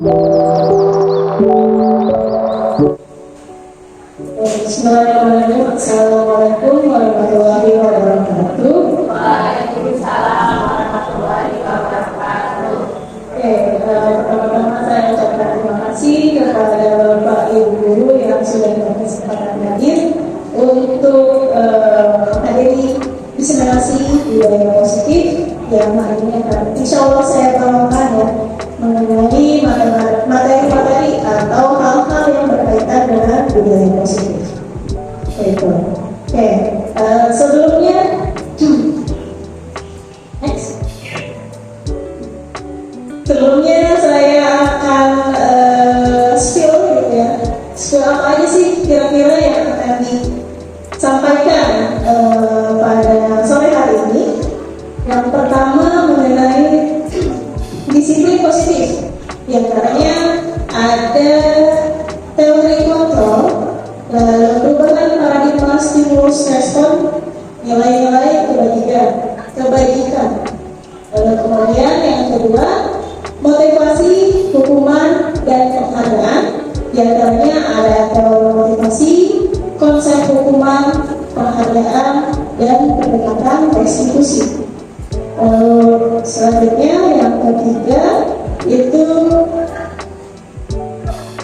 Bismillahirrahmanirrahim. Assalamualaikum warahmatullahi wabarakatuh. Waalaikumsalam warahmatullahi wabarakatuh. Oke, pertama-tama saya ucapkan terima kasih kepada Bapak Ibu Guru yang sudah berkesempatan hadir untuk hadiri diseminasi budaya positif yang hari ini akan insya Allah saya bawakan ya, mengenai materi-materi atau hal-hal yang berkaitan dengan budaya positif. Oke, sebelumnya next. Sebelumnya saya akan spill gitu ya. Spill apa aja sih kira-kira yang akan disampaikan pada sore hari ini. Yang pertama mengenai disiplin positif. Yang katanya ada teori kontrol, lalu perubahan paradigma stimulus respon, nilai-nilai kebaikan. Lalu kemudian yang kedua, motivasi, hukuman, dan penghargaan. Di antaranya ada teori motivasi, konsep hukuman, penghargaan, dan pendekatan restitusi. Lalu selanjutnya yang ketiga itu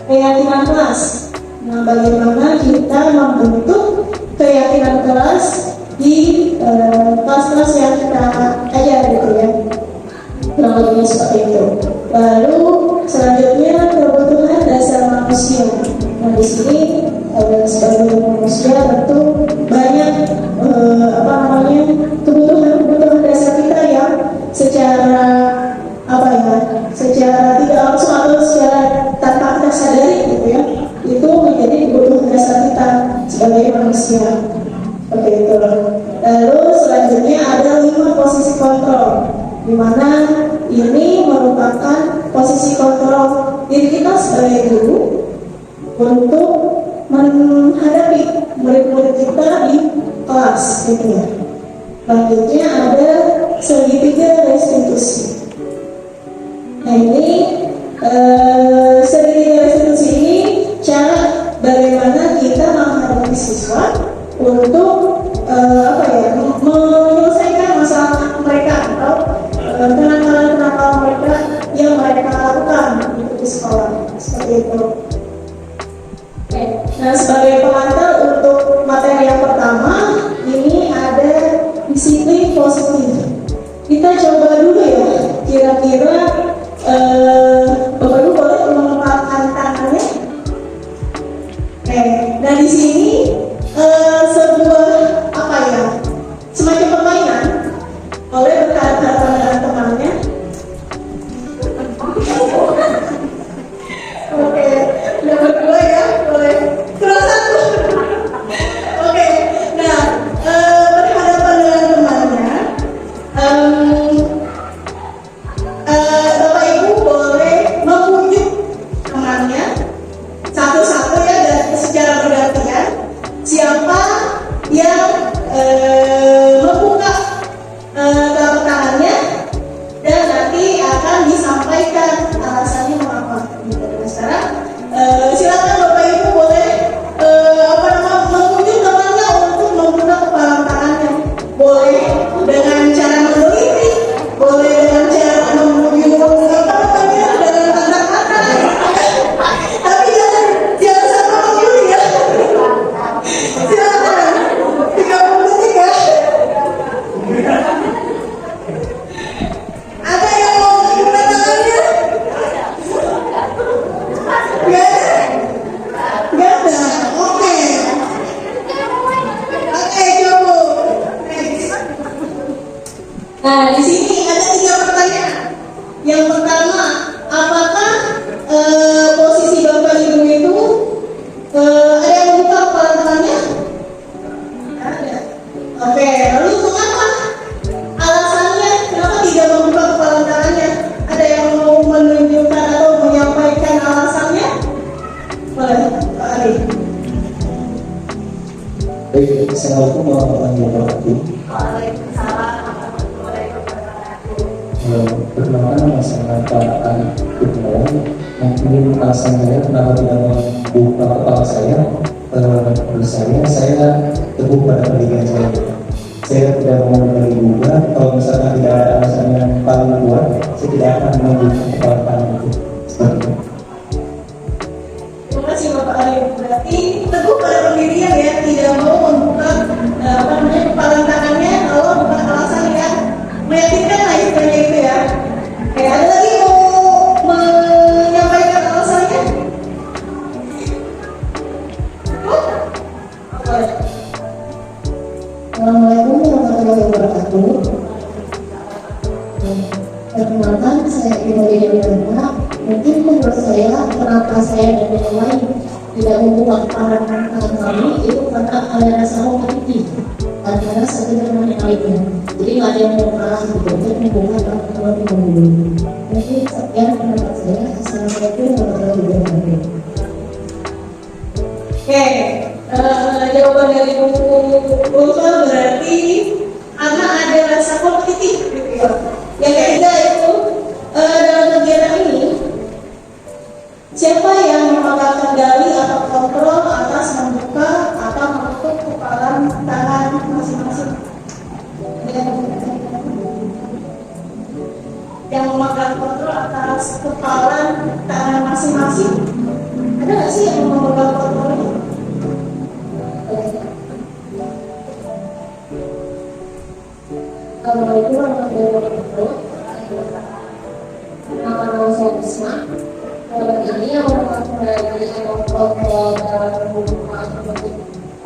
keyakinan kelas. Nah, bagaimana kita membentuk keyakinan kelas di kelas-kelas yang kita ajar gitu ya. Kurang lebihnya seperti itu. Lalu selanjutnya kebutuhan dasar manusia. Nah, di sini sebagai manusia tentu banyak kebutuhan dasar kita yang secara tidak langsung atau secara tanpa kita sadari gitu ya, itu menjadi kebutuhan dasar kita sebagai manusia. Oke, itu. Lalu selanjutnya ada 5 posisi kontrol, di mana ini merupakan posisi kontrol diri kita sebagai guru untuk menghadapi murid-murid kita di kelas gitu ya. Selanjutnya ada segitiga restitusi. Nah, ini segitiga restitusi ini cara bagaimana kita menghadapi siswa untuk menyelesaikan masalah mereka atau kenakalan-kenakalan mereka yang mereka lakukan di sekolah seperti itu. Oke. Nah, sebagai pengantar untuk materi yang pertama ini ada disiplin positif. Kita coba dulu ya, kira-kira Bapak Ibu boleh mengepalkan tangannya. Oke. Nah, di sini sebuah semacam permainan. Boleh berkata-kata dengan temannya. Oke, yang berdua ya, boleh. Terus satu. Oke, nah berhadapan dengan temannya. Bapak Ibu boleh memujuk temannya satu-satu ya, dan secara bergantian. Siapa yang membuka telapak tangannya dan nanti akan disampaikan alasannya mengapa. Nah, sekarang silakan Bapak Ibu boleh mengunjung temannya untuk membuka kepala tangannya. Boleh dengan cara menggelitik, boleh dengan cara mengunjung dengan tanda kata. Tapi jangan sampai mengguli ya. Silakan 30 detik ya. Ada yang mau membuka tangannya? Gak ada. Oke, cukup. Next. Nah, di sini ada 3 pertanyaan. Yang pertama, apakah posisi Bapak Ibu itu ada yang membuka kepala tangannya? Ada. Oke, lalu mengapa? Alasannya kenapa tidak membuka kepala tangannya? Ada yang mau menunjukkan atau menyampaikan alasannya? Boleh, Pak Ari. Baik, assalamualaikum warahmatullahi wabarakatuh. Waalaikumsalam warahmatullahi wabarakatuh. Perkenalkan nama saya Pak Ari Kurniawan, mungkin alasan saya kenapa tidak membuka kepala saya, saya teguh pada pendidikan saya. Saya tidak mau menerima juga. Kalau misalkan tidak ada alasan yang paling kuat, saya tidak akan membuka kepala tangan itu. Seperti itu. Terima kasih Bapak Arif. Berarti teguh pada pendirian ya, tidak mau membuka kepala tangannya kalau bukan alasan yang meyakinkan lah istilahnya itu ya. Oke, ada lagi mau menyampaikan alasannya? Assalamualaikum warahmatullahi wabarakatuh. Perkenalkan, saya Ibu Yudhana. Mungkin menurut saya, kenapa saya dan yang lain tidak membuka kepala tangan kami itu karena ada rasa kompetitif antara satu dengan yang lainnya. Jadi nggak ada yang mau kalah gitu untuk membuka tangan dulu. Mungkin sekian pendapat saya. Assalamualaikum warahmatullahi wabarakatuh. Oke, jawaban dari Bu berarti karena ada rasa kompetitif gitu ya. Yang ketiga itu dalam kegiatan ini, siapa yang memegang kendali atau kontrol atas membuka atau menutup kepalan tangan masing-masing? Yang memegang kontrol atas kepalan tangan masing-masing? Ada nggak sih yang memegang kontrol ini? Assalamualaikum warahmatullahi wabarakatuh. Nama saya Bisma. Ini yang merupakan dari kontrol dalam hubungan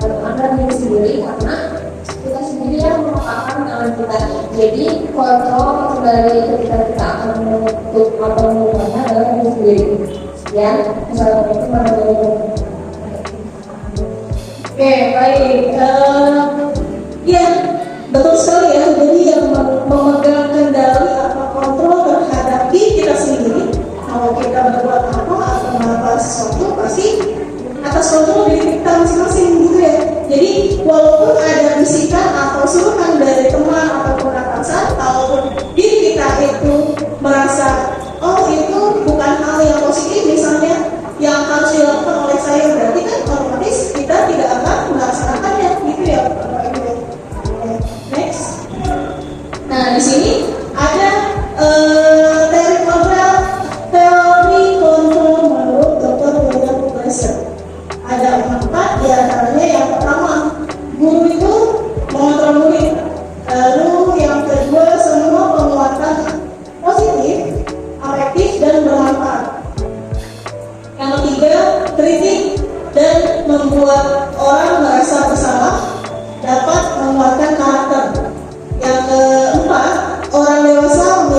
Anda diri sendiri karena kita sendiri yang merupakan tangan kita. Jadi kontrol dari ketika kita akan menutup atau membuka adalah diri sendiri. Sekian. Assalamualaikum warahmatullahi wabarakatuh. Oke, baik. Ya, betul sekali ya. Jadi yang memegang kendali atau kontrol terhadap diri kita sendiri. Kalau kita berbuat apa atau melakukan sesuatu, pasti atas kontrol diri kita masing-masing gitu ya. Jadi walaupun ada bisikan atau suruhan dari teman ataupun atasan, kalaupun diri kita itu merasa oh itu bukan hal yang positif misalnya yang harus dilakukan oleh saya, berarti kan otomatis kita tidak akan melaksanakannya gitu ya Bapak Ibu. Next. Nah di sini ada teori kontrol menurut Dr. William Glasser. Ada 4 diantaranya. Yang pertama, guru itu mengontrol murid. Lalu yang kedua, semua penguatan positif, afektif dan bermanfaat. Yang ketiga, kritik dan membuat orang merasa bersalah, dapat menguatkan karakter. Yang keempat, orang dewasa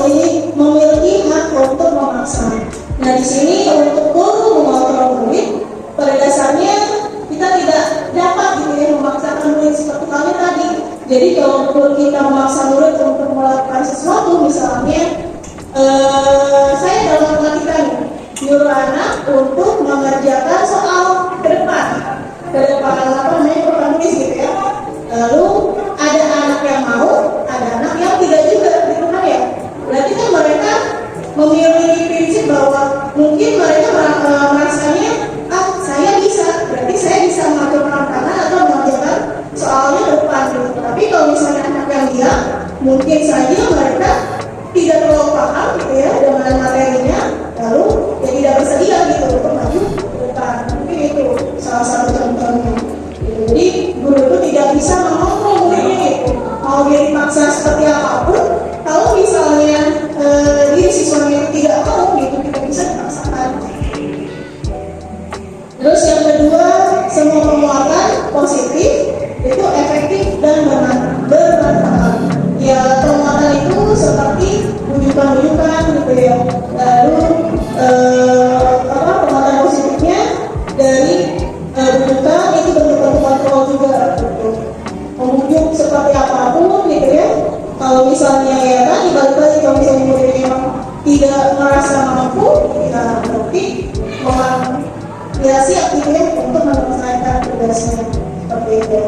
memiliki hak untuk memaksa. Nah di sini untuk guru mengontrol murid, pada dasarnya kita tidak dapat gitu ya memaksakan murid seperti kami tadi. Jadi kalau guru kita memaksa murid untuk melakukan sesuatu, misalnya saya dalam matematika nyuruh anak untuk mengerjakan soal ke depan apa namanya papan tulis gitu ya. Lalu ada anak yang mau, ada anak yang tidak juga gitu kan ya. Berarti kan mereka memiliki prinsip bahwa mungkin mereka merasanya saya bisa, berarti saya bisa mengatur tangan atau mengerjakan soalnya ke depan gitu. Tapi kalau misalnya anak yang dia mungkin saja mereka tidak terlalu paham gitu ya dengan materinya, lalu ya tidak bersedia gitu untuk maju ke depan. Mungkin itu salah satu contohnya. Jadi guru itu tidak bisa mengontrol muridnya gitu. Mau dia dipaksa seperti apapun, kalau misalnya diri siswanya tidak mau gitu, tidak bisa dipaksakan. Terus yang kedua, semua penguatan positif itu efektif dan bermanfaat. Ya penguatan itu seperti bujukan-bujukan gitu ya. Lalu penguatan positifnya dari bujukan itu bentuk kontrol juga gitu. Membujuk seperti apapun gitu ya. Kalau misalnya ya tadi balik-balik kalau misalnya muridnya memang tidak merasa mampu, ya berarti memang ya siap gitu ya untuk menyelesaikan tugasnya seperti itu.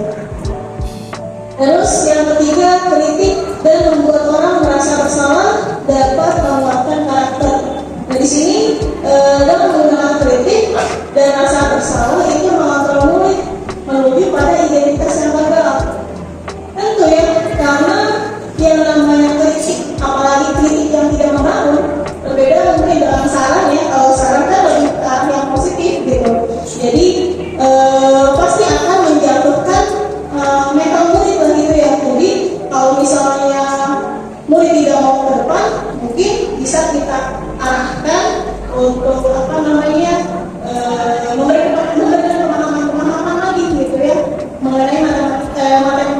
Terus yang ketiga, kritik dan membuat orang merasa bersalah, dapat menguatkan karakter. Nah di sini dengan menggunakan kritik dan rasa bersalah itu mengontrol murid menuju pada identitas yang gagal. Tentu ya, karena yang namanya kritik, apalagi kritik yang tidak membangun, berbeda mungkin dengan saran ya. Kalau saran kan lebih ke arah yang positif gitu. Jadi pasti akan menjatuhkan mental murid lah gitu ya. Jadi kalau misalnya murid tidak mau ke depan, mungkin bisa kita arahkan untuk apa namanya memberikan pemahaman lagi gitu ya mengenai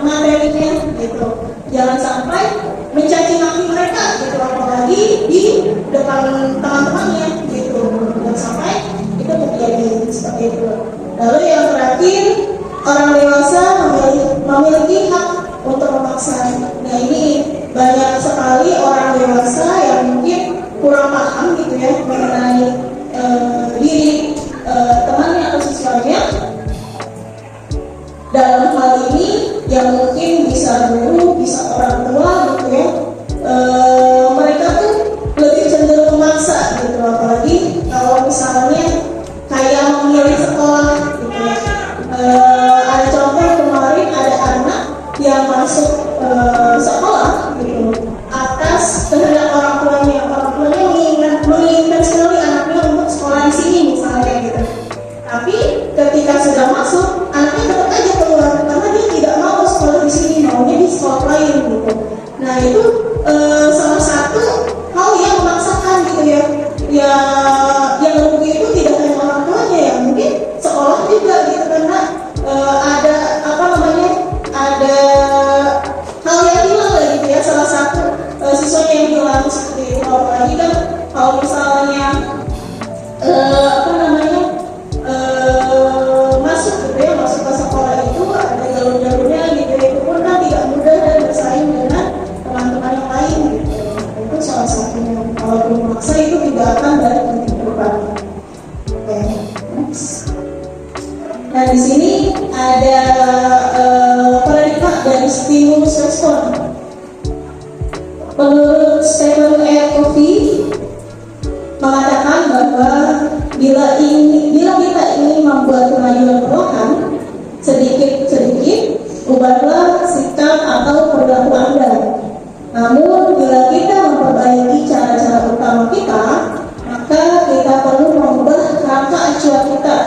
materinya gitu. Jangan sampai mencaci maki mereka gitu, apalagi di depan teman-temannya gitu. Jangan sampai itu terjadi seperti itu. Lalu yang terakhir, orang dewasa memiliki hak untuk memaksa. Nah ini banyak sekali orang dewasa yang mungkin kurang paham gitu ya mengenai diri temannya atau siswanya. Dalam hal ini yang mungkin bisa guru, bisa orang tua gitu ya, mereka tuh lebih cenderung memaksa gitu, apalagi kalau misalnya kayak memilih sekolah gitu ya. Ada contoh kemarin ada anak yang masuk sekolah gitu atas kehendak orang tuanya menginginkan sekali anaknya untuk sekolah di sini misalnya gitu. Tapi ketika sudah masuk, anaknya tetap aja keluar karena dia tidak mau sekolah di sini, maunya di sekolah lain gitu. Nah itu salah satu hal yang memaksakan gitu ya. Yang rugi itu tidak hanya orang tuanya ya, mungkin sekolah juga gitu karena ada apa namanya ada hal yang hilang lah gitu ya. Salah satu siswanya yang hilang seperti itu. Apalagi kan kalau misalnya apa namanya masuk gitu ya, masuk ke sekolah itu ada jalur-jalurnya gitu ya, itu pun kan tidak mudah dan bersaing dengan teman-teman yang lain gitu. Itu salah satunya. Kalau belum maksa itu tidak akan balik ke depan. Oke, next. Nah di sini ada paradigma dari stimulus respon. Menurut Stephen R. Covey mengatakan bahwa bila kita ingin membuat kemajuan perlahan, sedikit-sedikit ubahlah sikap atau perilaku Anda. Namun bila kita memperbaiki cara-cara utama kita, maka kita perlu mengubah kerangka acuan kita.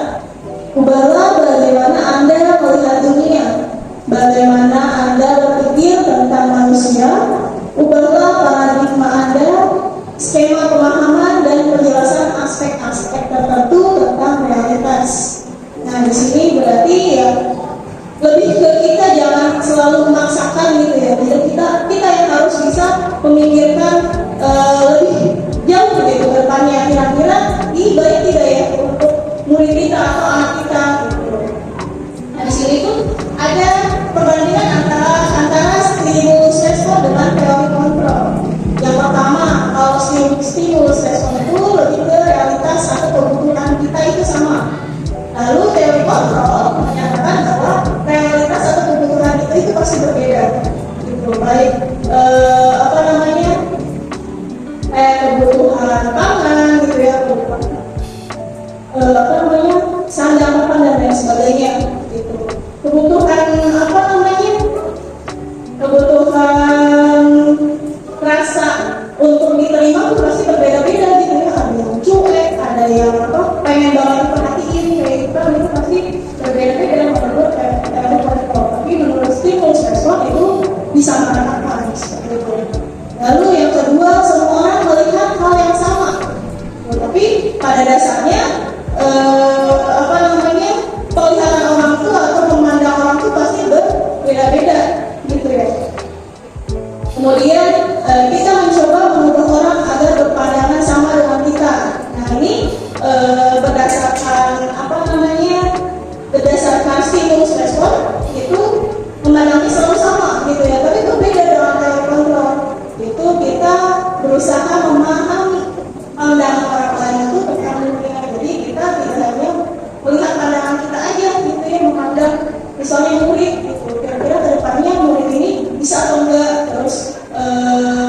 Ubahlah bagaimana Anda melihat dunia, bagaimana Anda berpikir tentang manusia. Ubahlah paradigma Anda, skema pemahaman dan penjelasan aspek-aspek tertentu tentang realitas. Nah di sini berarti ya lebih ke kita jangan selalu memaksakan gitu ya. Jadi kita yang harus bisa memikirkan lebih jauh gitu ke depannya. Kira-kira ini baik tidak ya untuk murid kita atau anak kita gitu. Nah di sini tuh ada perbandingan antara stimulus respon dengan teori kontrol. Yang pertama, kalau stimulus respon itu lebih ke realitas atau kebutuhan kita itu sama. Lalu teori kontrol menyatakan bahwa realitas atau kebutuhan kita itu pasti berbeda. Gitu. Baik apa namanya kebutuhan pangan gitu ya, apa namanya sandang papan dan lain sebagainya. Gitu. Kebutuhan apa namanya kebutuhan rasa untuk diterima itu pasti berbeda-beda gitu ya. Ada yang cuek, ada yang apa pengen banget diperhatiin kayak gitu kan, itu pasti berbeda-beda menurut teori kontrol. Tapi menurut stimulus respon itu disamaratakan seperti itu. Lalu yang kedua, semua orang melihat hal yang sama, tapi pada dasarnya apa namanya penglihatan orang tua atau memandang orang tua pasti berbeda-beda gitu ya. Kemudian kita mencoba mengubah orang agar berpandangan sama dengan kita. Nah ini berdasarkan stimulus respon itu memandangnya selalu sama gitu ya. Tapi itu beda dengan teori kontrol. Itu kita berusaha memahami pandangan orang lain itu tentang dunia. Jadi kita tidak hanya melihat pandangan kita aja gitu ya, memandang misalnya murid gitu. Kira-kira kedepannya murid ini bisa atau enggak, terus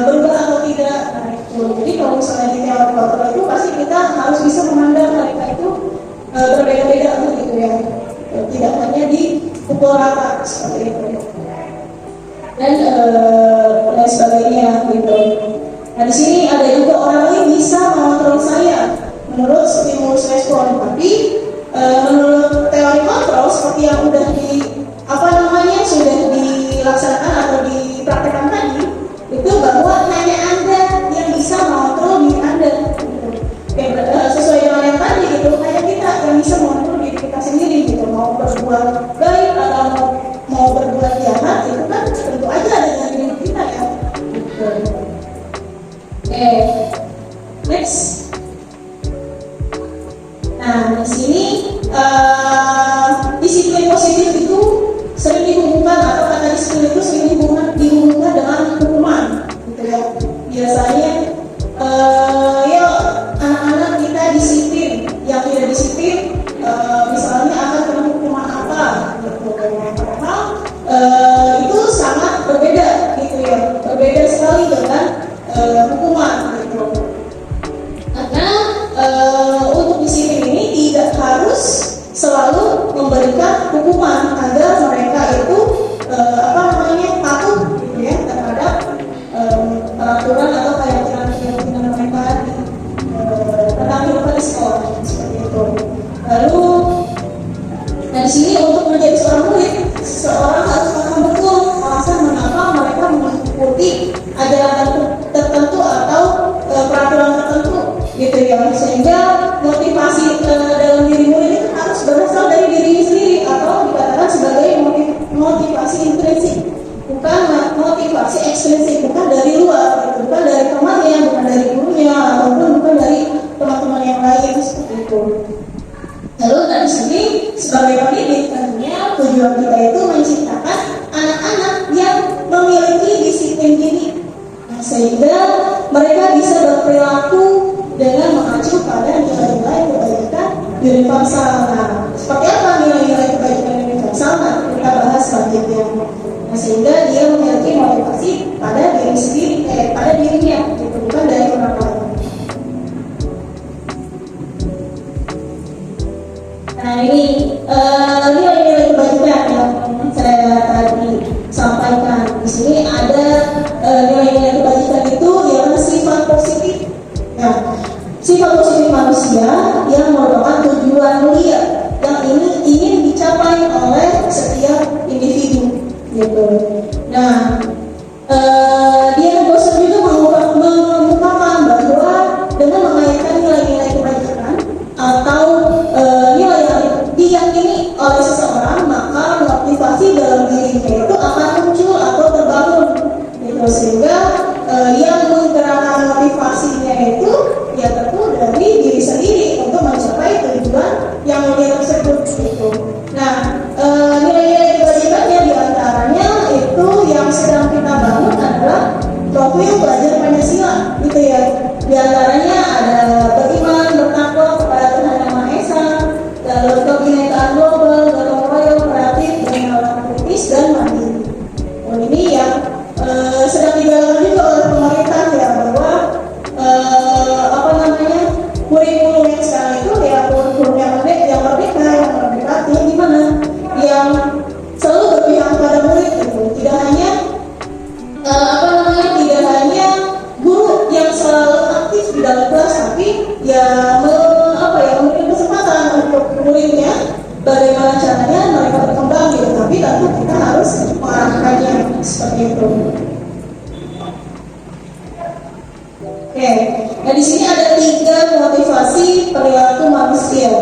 berubah atau tidak. Nah, itu. Jadi kalau misalnya di teori kontrol itu pasti kita harus bisa seperti itu, dan lain sebagainya gitu. Nah di sini ada juga orang lain bisa mengontrol saya menurut stimulus respon, tapi menurut teori kontrol seperti yang udah sudah dilaksanakan atau dipraktekkan tadi, itu bahwa hanya Anda yang bisa mengontrol diri Anda. Sesuai dengan yang tadi itu, hanya kita yang bisa mengontrol diri kita sendiri gitu. Mau berbuat baik atau mau berbuat jahat itu kan tentu aja ada dengan diri kita ya. Oke, next. Nah di sini disiplin positif itu sering dihubungkan, atau kata disiplin itu sering dihubungkan dengan hukuman, gitu ya. Biasanya ya anak-anak kita disiplin, yang tidak disiplin misalnya akan kena hukuman apa, gitu. Padahal itu sangat berbeda, gitu ya, berbeda sekali dengan hukuman, gitu. Karena untuk disiplin ini tidak harus selalu memberikan hukuman agar mereka itu patuh gitu ya terhadap peraturan atau keyakinan mereka tentang kehidupan di sekolah seperti itu. Lalu di sini untuk menjadi seorang murid, seseorang harus paham betul alasan mengapa mereka mengikuti ajaran tertentu atau peraturan tertentu gitu ya, sehingga motivasi dalam diri murid itu harus berasal dari dirinya sendiri, atau dikatakan sebagai motivasi intrinsik, bukan motivasi ekstrinsik, bukan dari luar, gitu. Bukan dari temannya, bukan dari gurunya, ataupun bukan dari teman-teman yang lain seperti itu. Lalu dari sini sebagai pendidik tentunya tujuan kita itu menciptakan anak-anak yang memiliki disiplin diri, sehingga mereka bisa berperilaku dengan mengacu pada nilai-nilai kebaikan universal. Nah, seperti apa nilai-nilai kebaikan universal? Nah, kita bahas selanjutnya. Nah, sehingga dia memiliki motivasi pada diri sendiri, pada dirinya, bukan dari orang lain. Nah, ini nilai-nilai kebaikan yang saya tadi sampaikan. Di sini ada nilai-nilai kebaikan itu ialah sifat positif. Nah, sifat positif manusia yang merupakan tujuan mulia yang ini ingin dicapai oleh setiap individu, gitu. Nah, dia bosan juga mengemukakan bahwa dengan mengaitkan nilai-nilai kebaikan atau nilai yang diyakini oleh seseorang, maka motivasi dalam dirinya itu akan muncul atau terbangun, gitu. Sehingga yang menggerakkan motivasinya itu ya tentu dari diri sendiri untuk mencapai tujuan yang mulia tersebut, gitu. Nah, nilai-nilai kebajikannya diantaranya itu yang sedang kita bangun adalah profil belajar Pancasila, gitu ya. Diantaranya ada beriman, bertakwa kepada Tuhan Yang Maha Esa, lalu kebinekaan global, gotong royong, kreatif, bernalar kritis, dan mandiri. Ini yang sedang digalakkan juga oleh pemerintah ya, bahwa kurikulum yang sekarang itu ya kurikulum yang merdeka, yang gimana, yang selalu berpihak pada murid itu. Tidak hanya tidak hanya guru yang selalu aktif di dalam kelas, tapi ya memberikan kesempatan untuk muridnya bagaimana caranya mereka berkembang gitu. Tapi tentu kita harus mengarahkannya seperti itu. Oke, nah di sini ada 3 motivasi perilaku manusia.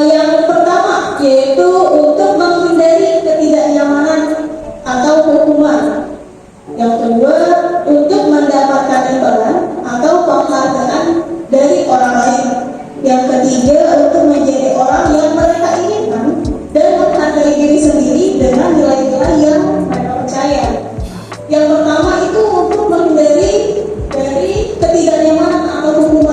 Yang pertama yaitu untuk menghindari ketidaknyamanan atau hukuman. Yang kedua untuk mendapatkan imbalan atau penghargaan dari orang lain. Yang ketiga untuk menjadi orang yang mereka inginkan dan menghargai diri sendiri dengan nilai-nilai yang mereka percaya. Yang pertama itu untuk menghindari dari ketidaknyamanan atau hukuman.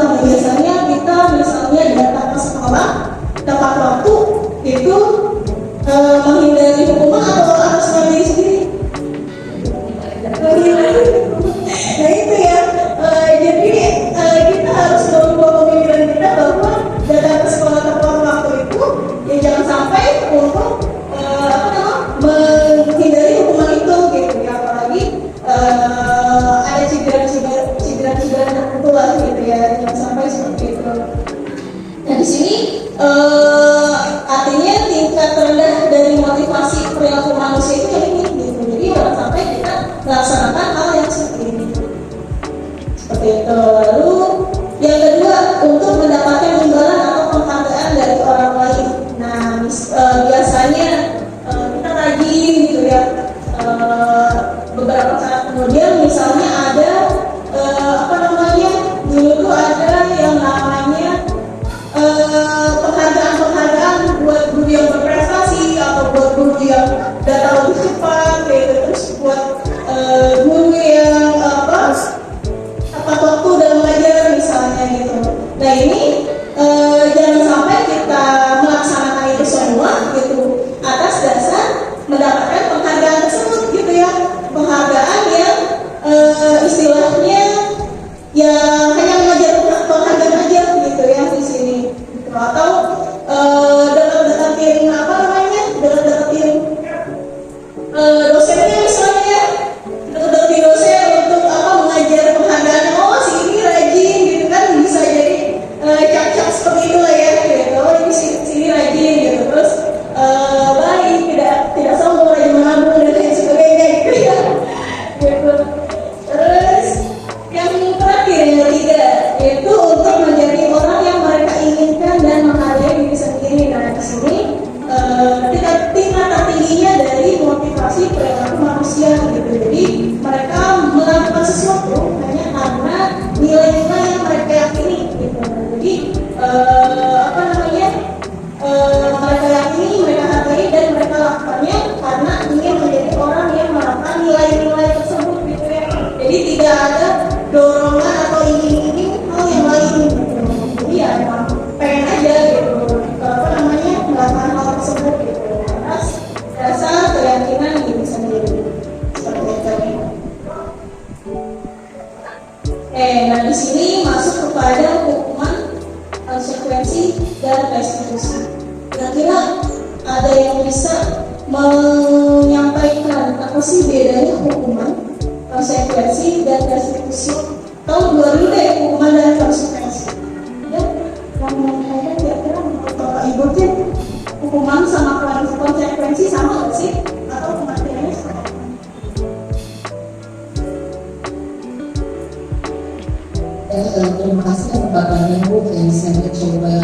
tertentu lah gitu ya, jangan sampai seperti itu. Nah di sini artinya tingkat rendah dari motivasi perilaku manusia itu yang ini gitu. Jadi jangan sampai kita melaksanakan hal yang seperti ini. Seperti itu. Lalu yang kedua, untuk mendapatkan imbalan atau penghargaan dari orang lain. Nah biasanya kita rajin gitu ya. Beberapa saat kemudian misalnya ada dulu tuh ada yang namanya penghargaan buat guru yang berprestasi atau buat guru yang datang lebih cepat gitu, terus buat guru yang tepat waktu dalam belajar misalnya gitu. Nah ini jangan sampai kita melaksanakan itu semua gitu atas dasar mendapatkan penghargaan tersebut gitu ya, penghargaan yang istilahnya ya hanya mengajar penghargaan aja gitu ya di sini gitu. Atau deketin deketin dosennya misalnya, deketin dosen untuk mengajar penghargaan, oh si ini rajin gitu kan, bisa jadi cap-cap seperti itu lah ya gitu. Oh ini si ini rajin gitu, terus baik, tidak sombong, rajin menabung dan lain sebagainya gitu ya gitu. Terus yang terakhir, yang ketiga, yaitu untuk menjadi orang yang mereka inginkan dan menghargai diri sendiri. Nah di sini tingkat tertingginya dari motivasi perilaku manusia gitu. Jadi mereka melakukan sesuatu hanya karena nilai-nilai yang mereka yakini gitu. Jadi mereka yakini, mereka hargai, dan mereka lakukannya karena ingin menjadi orang yang melakukan nilai-nilai tersebut gitu ya. Jadi tidak ada dorongan atau ingin hal yang lain gitu. Jadi ya emang pengen aja gitu melakukan hal tersebut gitu atas dasar keyakinan diri sendiri seperti itu. Nah di sini masuk kepada hukuman, konsekuensi, dan restitusi. Kira-kira ada yang bisa menyampaikan apa sih bedanya hukuman, konsekuensi, dan restitusi? Tahu dua dulu deh, hukuman dan konsekuensi. Ya, yang menyampaikan kira-kira menurut Bapak Ibu tuh hukuman sama konsekuensi sama nggak sih? Atau kematiannya seperti apa? Terima kasih kepada Ibu. Saya coba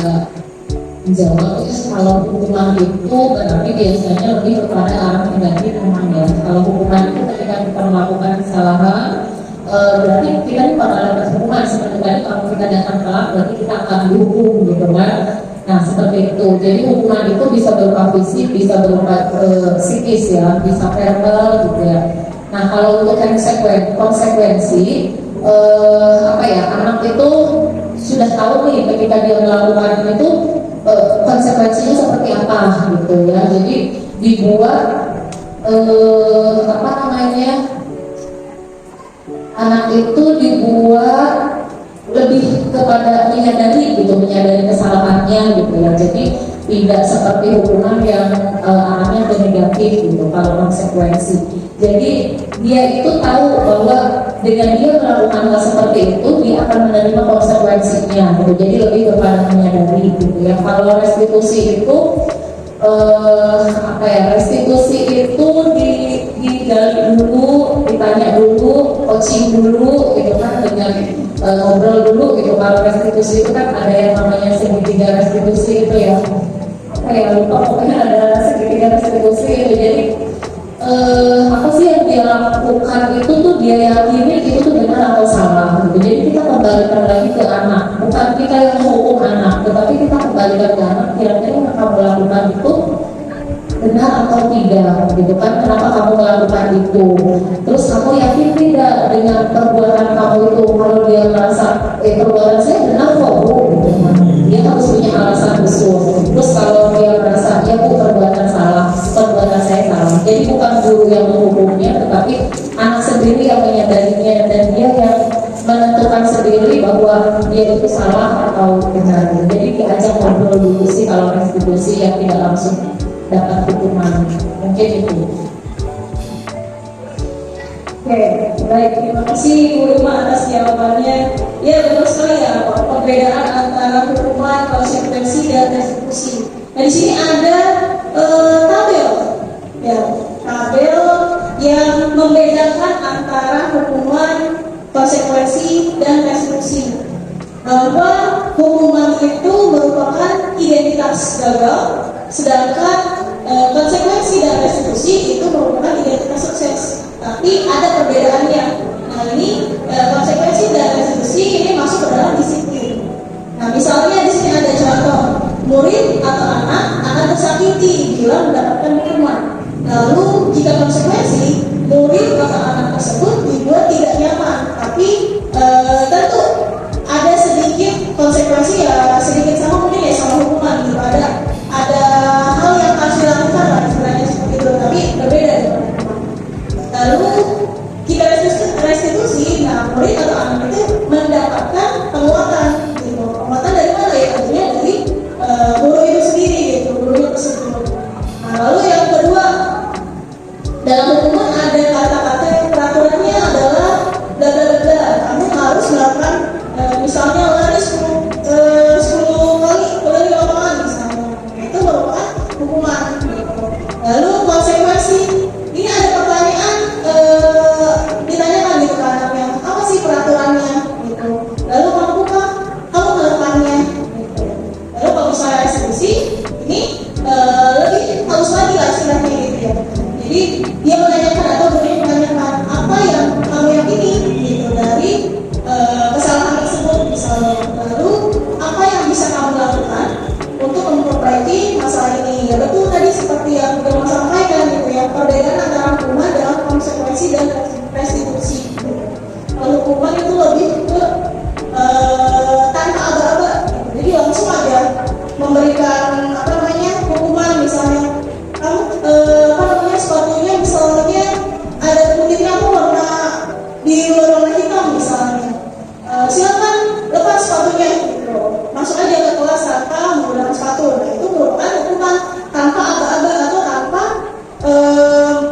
menjawab. Kalau hukuman itu berarti biasanya lebih kepada arah negatif memang ya. Kalau hukuman itu ketika kita melakukan kesalahan, berarti kita ini bakal dapat hukuman. Seperti tadi kalau kita datang telat, berarti kita akan dihukum gitu kan. Nah seperti itu. Jadi hukuman itu bisa berupa fisik, bisa berupa psikis ya, bisa verbal gitu ya. Nah kalau untuk konsekuensi anak itu sudah tahu nih ketika dia melakukan itu konsekuensinya seperti apa gitu ya. Jadi dibuat anak itu dibuat lebih kepada menyadari kesalahannya gitu ya. Jadi tidak seperti hukuman yang anaknya negatif gitu kalau konsekuensi. Jadi dia itu tahu bahwa dengan dia melakukan hal seperti itu dia akan menerima konsekuensinya gitu. Jadi lebih kepada menyadari gitu ya. Kalau restitusi itu restitusi itu digali dulu, ditanya dulu, coaching dulu gitu kan, dengan ngobrol dulu gitu. Kalau restitusi itu kan ada yang namanya segitiga restitusi itu ya. Pokoknya ada segitiga restitusi itu. Jadi apa sih yang dia lakukan itu tuh dia yakini itu tuh benar atau salah gitu. Jadi kita kembalikan lagi ke anak, bukan kita yang menghukum anak, tetapi kita kembalikan ke anak, kira-kira yang kamu lakukan itu benar atau tidak gitu kan, kenapa kamu melakukan itu, terus kamu yakin tidak dengan perbuatan kamu itu. Kalau dia merasa perbuatan saya benar kok Bu gitu, dia harus punya alasan besul. Terus kalau dia merasa ya Bu perbuatan saya salah, jadi bukan guru yang menghukumnya, tetapi anak sendiri yang menyadarinya dan dia yang menentukan sendiri bahwa dia itu salah atau benar. Jadi diajak ngobrol dulu sih kalau restitusi yang tidak langsung dapat hukuman, mungkin itu. Oke, baik. Terima kasih Bu Irma atas jawabannya. Ya, betul sekali ya, Pak. Perbedaan antara hukuman, konsekuensi, dan restitusi. Nah, di sini ada tabel, ya, tabel yang membedakan antara hukuman, konsekuensi, dan restitusi. Bahwa hukuman itu merupakan identitas gagal, sedangkan konsekuensi dan restitusi itu merupakan identitas sukses. Tapi ada perbedaannya. Nah, ini konsekuensi dan restitusi ini masuk ke dalam disiplin. Nah, misalnya di sini ada contoh, murid atau anak akan tersakiti bila mendapatkan hukuman. Lalu jika konsekuensi, murid atau anak tersebut dibuat tidak nyaman, tapi tentu ada sedikit konsekuensi, ya sedikit sama mungkin ya sama hukuman gitu. Ada hal yang harus dilakukan lah istilahnya seperti itu, tapi berbeda dengan hukuman. Lalu kita restitusi, nah murid atau anak itu mendapatkan penguatan gitu. Penguatan dari mana ya? Tentunya dari guru itu sendiri gitu, gurunya tersebut. Nah, lalu yang kedua, dalam hukuman ada kata-kata peraturannya adalah bla bla bla. Kamu harus melakukan misalnya lari 10 kali keliling lapangan misalnya. Itu merupakan hukuman gitu. Lalu konsekuensi, ini ada pertanyaan ditanyakan gitu ke anaknya, apa sih peraturannya gitu. Lalu mampukah kamu melakukannya gitu. Lalu kalau misalnya restitusi, ini lebih halus lagi lah istilahnya gitu ya. Jadi dia menanyakan atau gurunya menanyakan apa yang kamu yakini gitu dari kesalahan tersebut misalnya. Lalu apa yang bisa kamu lakukan untuk memperbaiki masalah ini. Ya betul tadi seperti yang sudah Mas sampaikan gitu ya, perbedaan antara hukuman dalam konsekuensi dan restitusi. Kalau hukuman itu lebih ke tanpa aba-aba gitu. Jadi langsung aja memberikan hukuman misalnya kamu sepatunya misalnya ada putihnya aku warna biru warna hitam misalnya, silakan lepas sepatunya gitu, masuk aja ke kelas tanpa menggunakan sepatu. Nah, itu merupakan hukuman tanpa aba-aba atau tanpa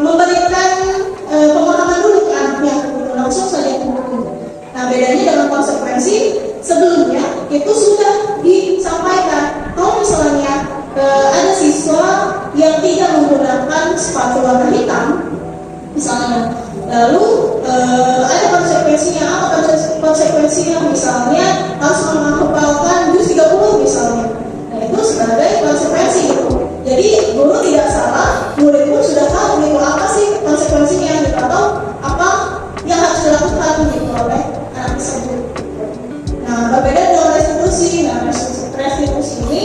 memberikan pemahaman dulu ke anaknya gitu, langsung saja dihukum. Nah, bedanya dengan konsekuensi, sebelumnya itu sudah disampaikan. Kalau misalnya ada siswa yang tidak menggunakan sepatu warna hitam misalnya, lalu ada konsekuensinya. Apa konsekuensinya? Misalnya harus menghafalkan juz 30 misalnya. Nah, itu sebagai konsekuensi gitu. Jadi guru tidak salah, murid pun sudah tahu gitu apa sih konsekuensinya gitu, atau apa yang harus dilakukan gitu oleh anak tersebut. Nah, berbeda dengan restitusi. Nah, restitusi ini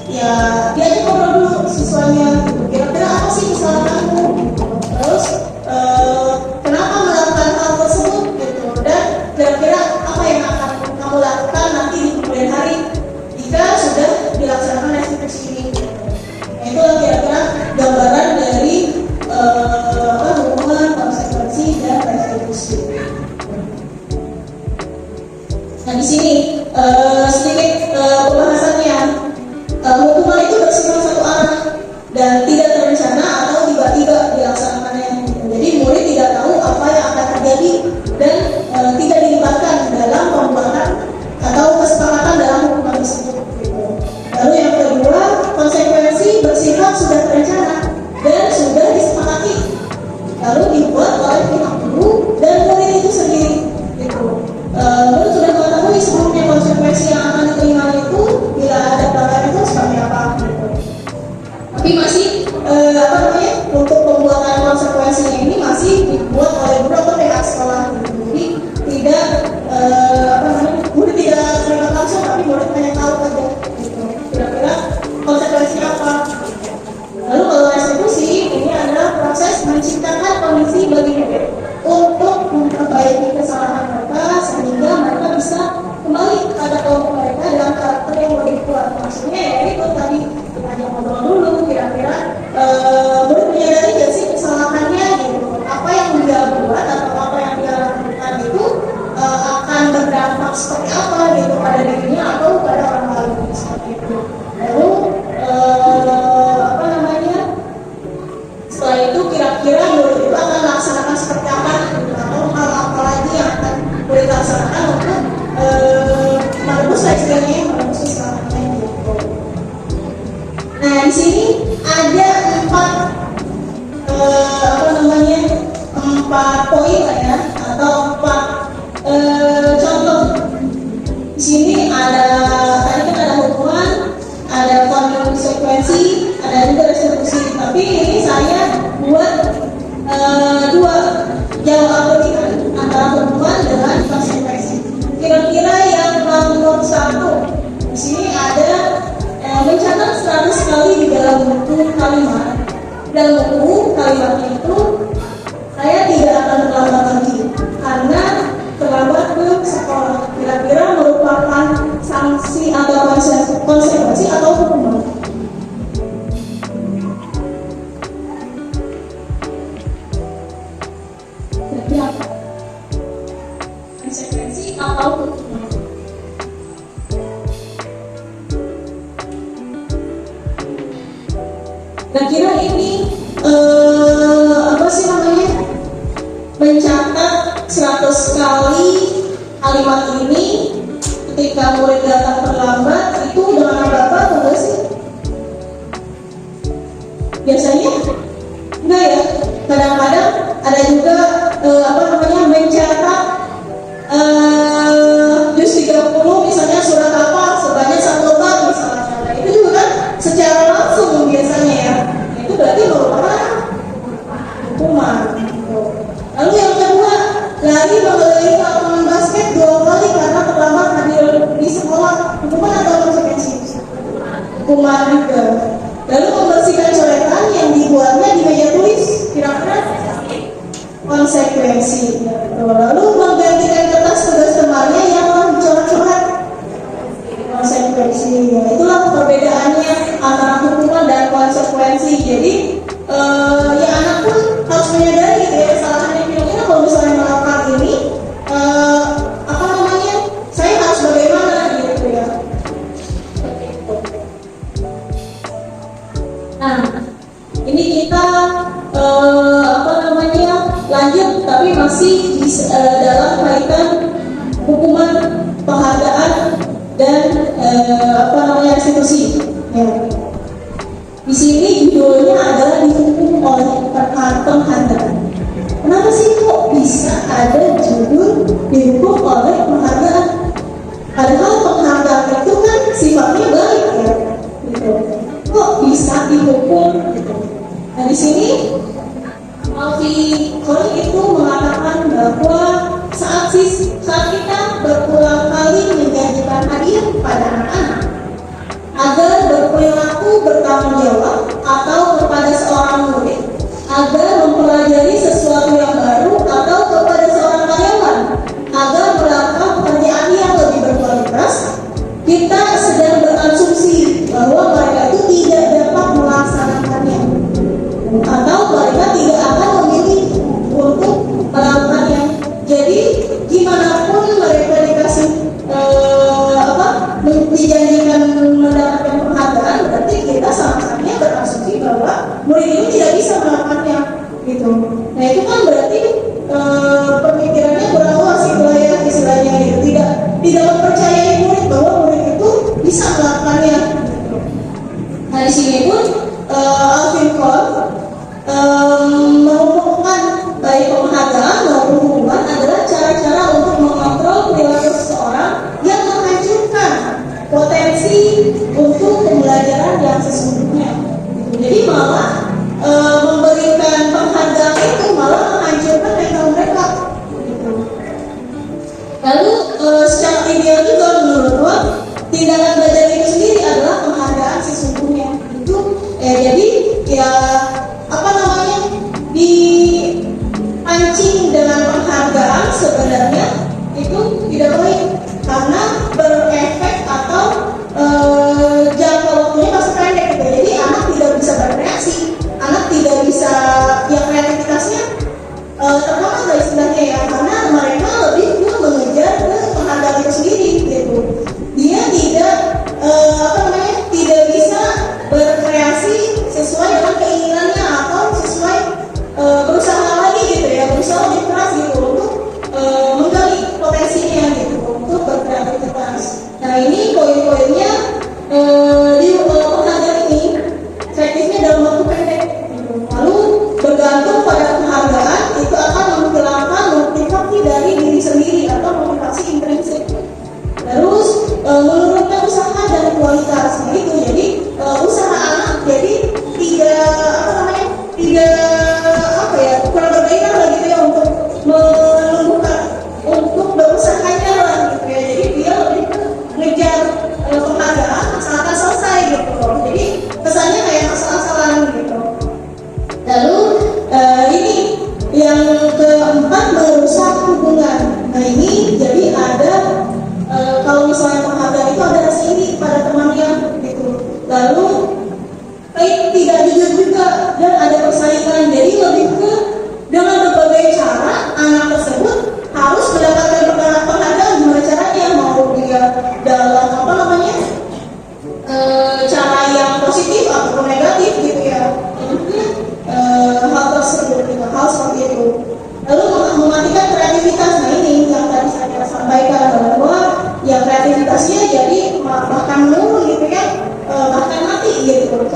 ya diajak ngobrol dulu siswanya gitu. Kira-kira apa sih kesalahanmu gitu. Terus kenapa melakukan hal tersebut gitu, dan kira-kira apa yang akan kamu lakukan nanti di kemudian hari jika sudah dilaksanakan restitusi ini gitu. Nah, itulah kira-kira gambaran dari hukuman, konsekuensi, dan restitusi. Nah, di sini sedikit pembahasannya. Hukuman itu bersifat satu arah dan tidak terencana atau tiba-tiba dilaksanakannya. Jadi murid tidak tahu apa yang akan terjadi dan tidak dilibatkan dalam pembuatan atau kesepakatan dalam hukuman tersebut. Gitu. Lalu yang kedua, konsekuensi bersifat sudah terencana dan sudah disepakati, lalu dibuat oleh pihak guru dan murid itu sendiri. Gitu. Murid sudah mengetahui sebelumnya konsekuensi yang akan diterima itu bila ada pelanggaran itu seperti apa. Gitu. Tapi masih untuk pembuatan konsekuensinya ini masih dibuat oleh guru atau pihak sekolah. Jadi tidak murid tidak terlibat langsung, tapi murid hanya tahu saja gitu. Kira-kira konsekuensinya apa. Lalu kalau restitusi ini adalah proses menciptakan kondisi bagi murid untuk memperbaiki kesalahan mereka sehingga mereka bisa kembali pada kelompok mereka dalam karakter yang lebih kuat. Maksudnya ya itu tadi kita ngobrol dulu, kira-kira murid menyadari nggak sih kesalahannya gitu, apa yang dia buat atau apa yang dia lakukan itu akan berdampak seperti apa gitu pada dirinya atau pada orang lain seperti itu. Lalu setelah itu kira-kira murid itu akan melaksanakan seperti apa gitu, atau lifestyle-nya yang bagus selamanya gitu. Nah di sini ada empat poin lah ya, atau empat contoh. Di sini ada tadi kan ada hukuman, ada konsekuensi, ada juga restitusi. Tapi ini saya buat dua jawaban pilihan antara hukuman dengan konsekuensi. Kira-kira yang nomor satu di sini ada mencatat 100 kali di dalam buku kalimat. Dalam buku kalimatnya itu saya tidak akan terlambat lagi karena terlambat ke sekolah. Kira-kira merupakan sanksi atau konsekuensi atau hukuman? Jadi apa? Konsekuensi atau hukuman? Kira-kira ini mencatat 100 kali kalimat ini ketika murid datang terlambat itu dengan apa atau enggak sih? Biasanya enggak ya. Kadang-kadang ada juga mencatat juz 30 misalnya surat apa sebanyak 1 bab misalnya. Nah, itu juga kan secara langsung biasanya ya. Itu berarti merupakan hukuman. Lalu yang kedua, lari mengelilingi lapangan basket 2 kali karena terlambat hadir di sekolah. Hukuman atau konsekuensi? Hukuman juga. Lalu membersihkan coretan yang dibuatnya di meja tulis, kira-kira konsekuensi. Lalu menggantikan kertas tugas temannya yang telah dicoret-coret, konsekuensi. Itulah perbedaannya antara hukuman dan konsekuensi. Jadi ya anak pun harus menyadari gitu ya, kesalahannya kira-kira kalau misalnya melakukan ini saya harus bagaimana gitu ya. Nah ini kita lanjut tapi masih dalam kaitan hukuman, penghargaan dan restitusi ya. Di sini judulnya adalah dihukum oleh penghargaan. Kenapa sih kok bisa ada judul dihukum oleh penghargaan? Padahal penghargaan itu kan sifatnya baik ya, gitu. Kok bisa dihukum? Gitu. Nah di sini Alfi Kori itu mengatakan bahwa saat kita berulang kali menjanjikan hadiah kepada anak-anak agar berperilaku bertanggung jawab atau kepada seorang murid agar mempelajari sesuatu yang baru atau kepada seorang karyawan agar melakukan pekerjaan yang lebih berkualitas, kita sedang berasumsi bahwa mereka itu tidak dapat melaksanakannya atau mereka tidak akan memilih untuk melakukannya. Jadi gimana pun mereka dikasih dijanjikan mendapatkan penghargaan, berarti kita sama-sama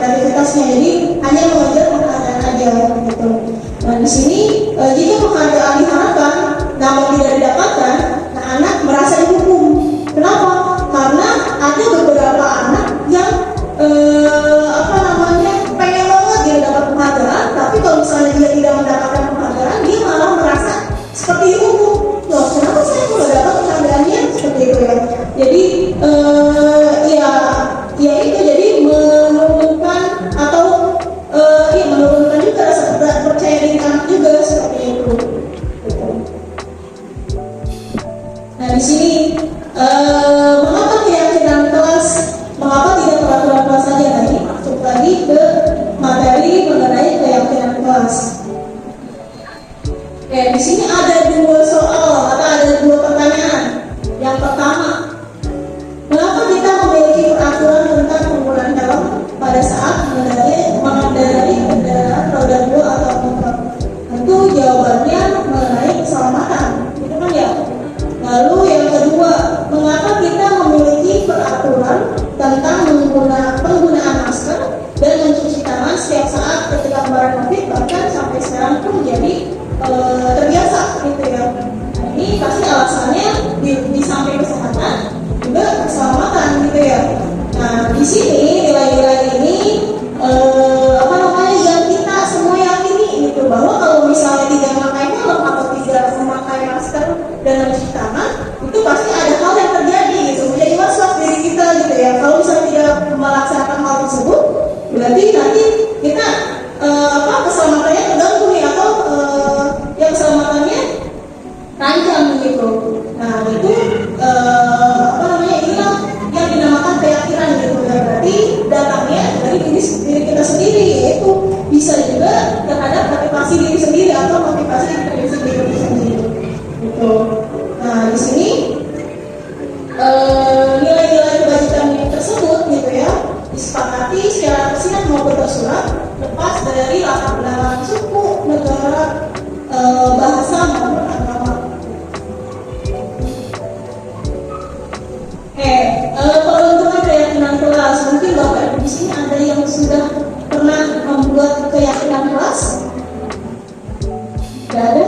kreativitasnya. Jadi hanya mengejar penghargaan aja gitu. Nah di sini jika penghargaan diharapkan namun tidak didapatkan, nah anak merasa dihukum. Kenapa? Karena ada beberapa anak yang pengen banget dia dapat penghargaan, tapi kalau misalnya dia tidak mendapatkan penghargaan, dia malah merasa seperti dihukum. Loh, kenapa saya nggak dapat penghargaannya? Seperti itu ya. Jadi ya itu jadi menurunkan atau menurunkan juga rasa percaya diri anak juga seperti itu. Nah di sini mengapa keyakinan kelas, mengapa tidak peraturan kelas saja tadi? Masuk lagi ke materi mengenai keyakinan kelas. Oke, di sini ada dua soal atau ada dua pertanyaan. Yang pertama, mengapa kita memiliki peraturan tentang penggunaan helm pada saat mengendarai kendaraan roda 2 atau motor? Tentu jawabannya mengenai keselamatan, gitu kan ya? Lalu yang kedua, mengapa kita memiliki peraturan tentang penggunaan masker dan mencuci tangan setiap saat ketika kemarin COVID, bahkan sampai sekarang pun jadi terbiasa gitu ya. Nah, ini pasti alasannya di samping kesehatan juga keselamatan gitu ya. Nah di sini nilai-nilai ini yang kita semua yakini gitu, bahwa kalau misalnya tidak memakai helm atau tidak memakai masker dan mencuci tangan, itu pasti ada hal yang terjadi gitu, menjadi waswas diri kita gitu ya. Kalau misalnya tidak melaksanakan hal tersebut, berarti nanti kita keselamatannya terganggu nih, atau keselamatannya terancam gitu. Nah itu inilah yang dinamakan keyakinan gitu ya. Berarti datangnya dari diri kita sendiri, yaitu bisa juga terhadap motivasi diri sendiri atau motivasi diri sendiri gitu. Nah di sini nilai-nilai kebajikan tersebut gitu ya disepakati secara tersirat maupun tersurat, lepas dari latar belakang suku, negara, bahasa maupun agama. Peruntukan keyakinan kelas, mungkin Bapak Ibu di sini ada yang sudah pernah membuat keyakinan kelas? Tidak ada?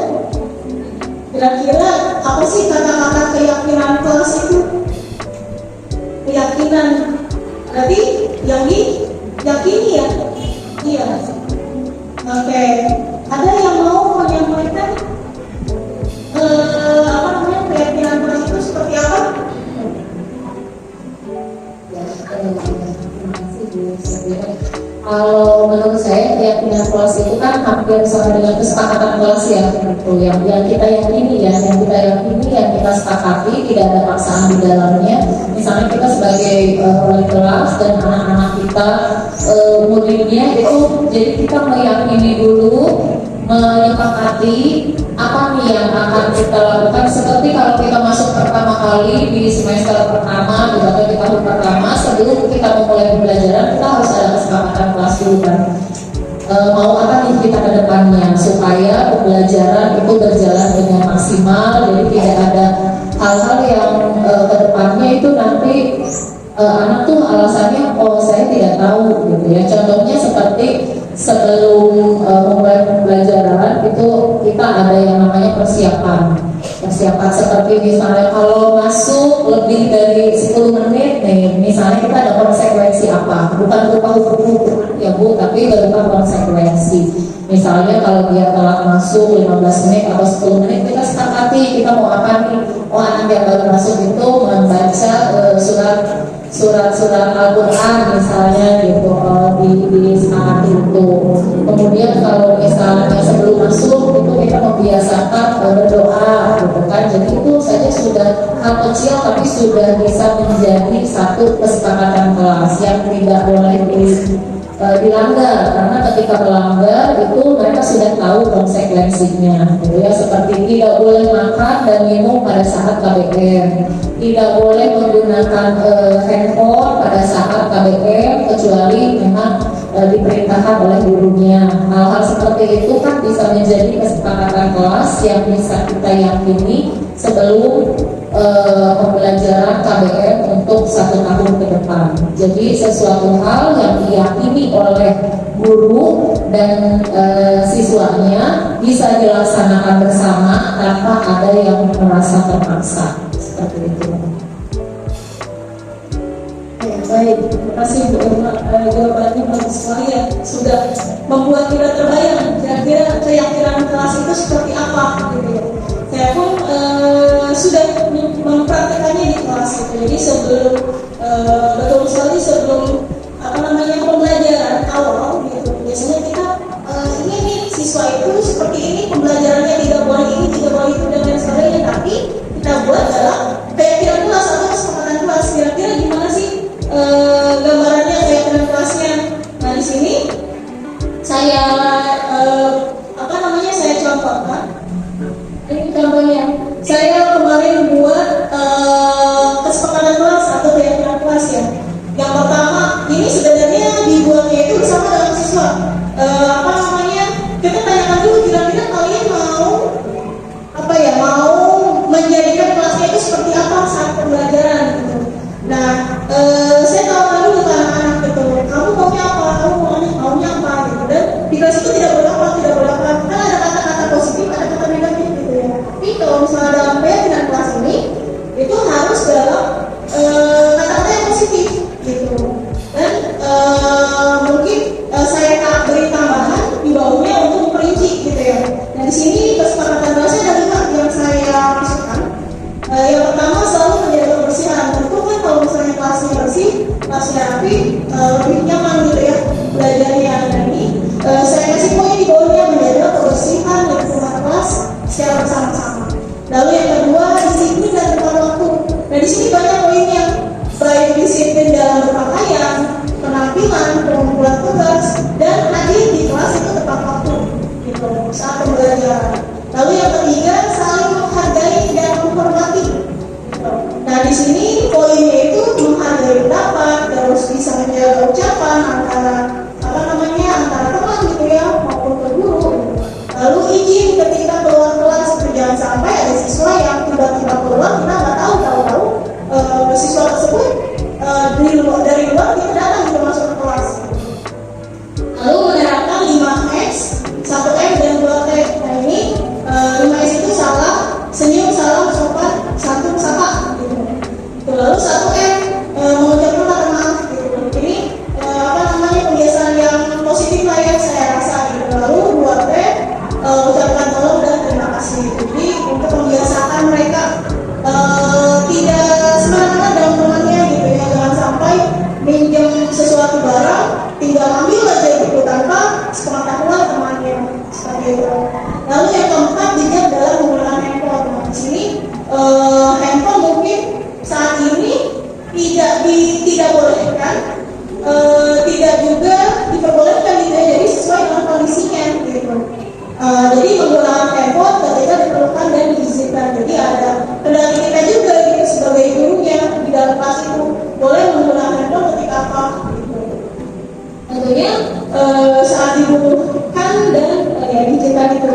Kira-kira apa sih kata-kata keyakinan kelas itu? Keyakinan berarti yang diyakini ya? Iya. Oke. Ada yang mau menyampaikan keyakinan kelas itu seperti apa? Kalau menurut saya keyakinan kelas itu kan hampir sama dengan kesepakatan kelas ya, gitu. Yang kita yakini yang kita sepakati, tidak ada paksaan di dalamnya. Misalnya kita sebagai wali kelas dan anak-anak kita muridnya itu, jadi kita meyakini dulu, menyepakati apa nih yang akan kita lakukan. Seperti kalau kita masuk pertama kali di semester pertama atau di tahun pertama, sebelum kita memulai pembelajaran kita harus ada kesepakatan kelas dulu kan, mau apa nih kita ke depannya supaya pembelajaran itu berjalan dengan maksimal. Jadi tidak ada hal-hal yang ke depannya itu nanti anak tuh alasannya saya tidak tahu gitu ya. Contohnya seperti sebelum memulai pembelajaran itu kita ada yang namanya persiapan seperti misalnya kalau masuk lebih dari 10 menit nih, misalnya kita ada konsekuensi apa, bukan berupa hukum ya Bu, tapi berupa konsekuensi. Misalnya kalau dia telat masuk 15 menit atau 10 menit, kita sepakati kita mau apa nih. Anak yang baru masuk itu membaca surat Al-Quran misalnya gitu, di saat itu. Kemudian kalau misalnya sebelum masuk itu kita membiasakan berdoa gitu kan. Jadi itu saja sudah hal kecil tapi sudah bisa menjadi satu kesepakatan kelas yang tidak boleh dilanggar, karena ketika melanggar itu mereka sudah tahu konsekuensinya gitu ya. Seperti tidak boleh makan dan minum pada saat KBM, tidak boleh menggunakan handphone pada saat KBM kecuali memang diperintahkan oleh gurunya. Hal-hal seperti itu kan bisa menjadi kesepakatan kelas yang bisa kita yakini sebelum pembelajaran KBM untuk 1 tahun ke depan. Jadi sesuatu hal yang diyakini oleh guru dan siswanya bisa dilaksanakan bersama tanpa ada yang merasa terpaksa. Seperti itu. Ya, baik, terima kasih Bu Irma. Jawabannya bagus sekali ya, sudah membuat kita terbayang kira-kira keyakinan kelas itu seperti apa gitu ya. Saya pun sudah mempraktekannya di kelas gitu. Jadi sebelum betul sekali sebelum pembelajaran awal gitu, biasanya kita ini nih siswa itu seperti ini pembelajarannya, tidak boleh ini, tidak boleh itu dan lain sebagainya, tapi kita buat dalam keyakinan kelas atau kesepakatan kelas. Kira-kira gimana sih gambarannya keyakinan kelasnya? Nah di sini saya saya contohkan. Ini contohnya, saya kemarin buat kesepakatan kelas atau keyakinan kelas ya. Yang pertama, ini sebenarnya dibuatnya itu bersama dengan siswa. Kita tanyakan dulu kira-kira kalian mau menjadikan kelasnya itu seperti apa saat pembelajaran gitu. Nah, saya tawarkan dulu ke anak-anak gitu. Kamu maunya apa? Kamu maunya apa gitu. Dan di kelas itu tidak boleh apa. Kan ada kata-kata positif, ada kata negatif gitu ya. Tapi kalau misalnya dalam keyakinan kelas ini, itu harus dalam kata-kata yang positif gitu. Dan mungkin saya beri tambahan di bawahnya untuk memperinci gitu ya. Nah di sini kesepakatan kelasnya ada 5 yang saya masukkan. Yang pertama selalu menjaga kebersihan. Tentu kan kalau misalnya kelasnya bersih, kelasnya rapi, lebih nyaman gitu ya belajarnya. Nah ini saya kasih poin di bawahnya, menjaga kebersihan lingkungan kelas secara bersama-sama. Lalu yang kedua, disiplin dan tepat waktu. Nah di sini banyak poinnya, baik disiplin dalam berpakaian, penampilan, pengumpulan tugas, dan hadir di kelas itu tepat waktu gitu saat pembelajaran. Lalu yang ketiga, saling menghargai dan menghormati. Nah di sini poinnya itu menghargai pendapat, terus bisa menjaga ucapan antara teman gitu ya maupun ke guru. Lalu izin ketika keluar kelas, jangan sampai ada siswa yang tiba-tiba keluar kita nggak tahu siswa tersebut dari luar kita datang untuk masuk ke kelas. Lalu menerapkan 5S, 1M dan 2T. Nah ini 5S itu salah, senyum, salam, sopan, santun, sapa gitu. Lalu 1M mengucapkan kata maaf gitu. Ini kebiasaan yang positif lah ya saya rasa gitu. Lalu 2T ucapkan tolong dan terima kasih. Jadi untuk membiasakan mereka tidak sembarangan dalam temannya gitu ya, jangan sampai minjem sesuatu barang tinggal ambil aja gitu tanpa sepengetahuan temannya seperti itu. Lalu yang keempat, bijak dalam menggunakan handphone. Nah, di sini handphone mungkin saat ini tidak bolehkan, tidak juga diperbolehkan gitu ya, jadi sesuai dengan kondisinya gitu. Jadi menggunakan handphone ketika diperlukan dan diizinkan. Jadi ada kendali kita juga gitu sebagai gurunya di dalam kelas itu boleh menggunakan handphone ketika apa gitu. Tentunya saat dibutuhkan dan diizinkan itu.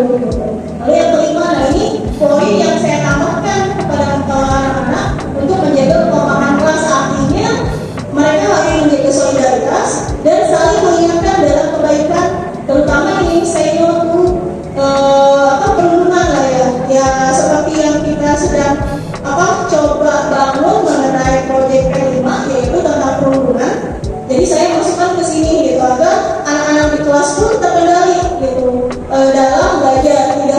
Lalu yang kelima, nah ini poin yang saya tambahkan kepada anak-anak untuk menjaga kekompakan kelas. Artinya mereka harus menjaga solidaritas dan saling mengingatkan dalam kebaikan, terutama ini say no to perundungan lah ya seperti yang kita sedang coba bangun mengenai proyek P5 yaitu tentang perundungan. Jadi saya masukkan ke sini gitu agar anak-anak di kelas pun terkendali gitu dalam belajar, tidak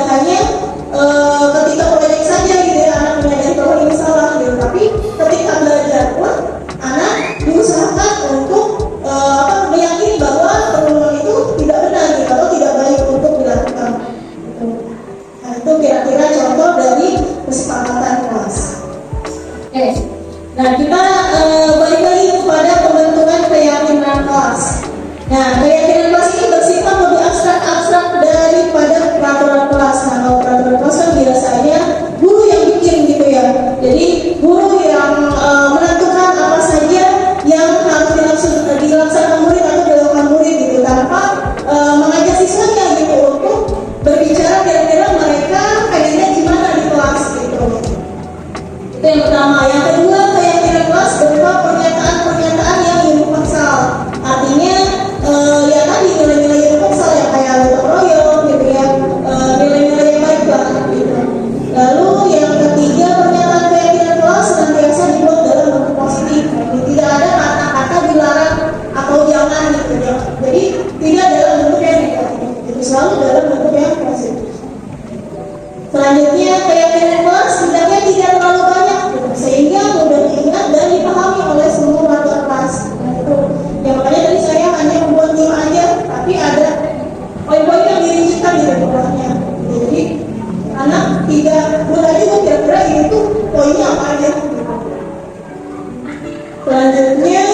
Selanjutnya,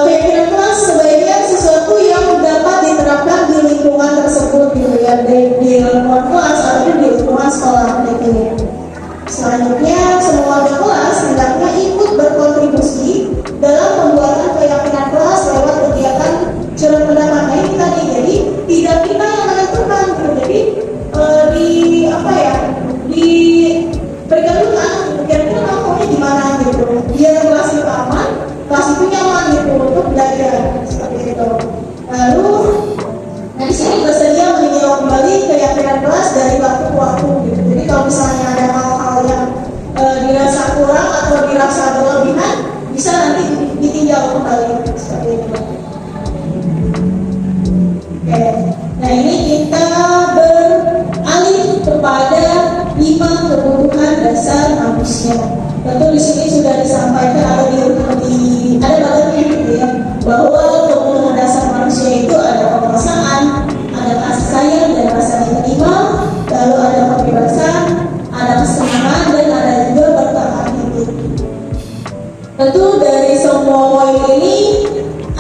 keyakinan kelas sebaiknya sesuatu yang dapat diterapkan di lingkungan tersebut gitu ya, di lingkungan kelas atau di lingkungan sekolah gitu. Selanjutnya, semua warga kelas hendaknya ikut berkontribusi dalam pembuatan keyakinan kelas lewat kegiatan curhat pendapat. Nah, ini tadi, jadi tidak kita yang menentukan gitu. Jadi di apa ya, di bergantungan kira-kira maunya gimana gitu, biar kelas itu aman, kelas itu nyaman gitu untuk belajar seperti itu. Lalu di sini bersedia meninjau kembali keyakinan kelas dari waktu ke waktu gitu. Jadi kalau misalnya ada hal-hal yang dirasa kurang atau dirasa berlebihan, bisa nanti ditinjau kembali seperti itu. Oke. Nah, ini kita beralih kepada 5 kebutuhan dasar manusia. Tentu di sini sudah disampaikan atau ada bagiannya gitu ya, bahwa kebutuhan dasar manusia itu ada penguasaan, ada kasih sayang dan rasa diterima, lalu ada kebebasan, ada kesenangan, dan ada juga bertahan hidup. Tentu dari semua poin ini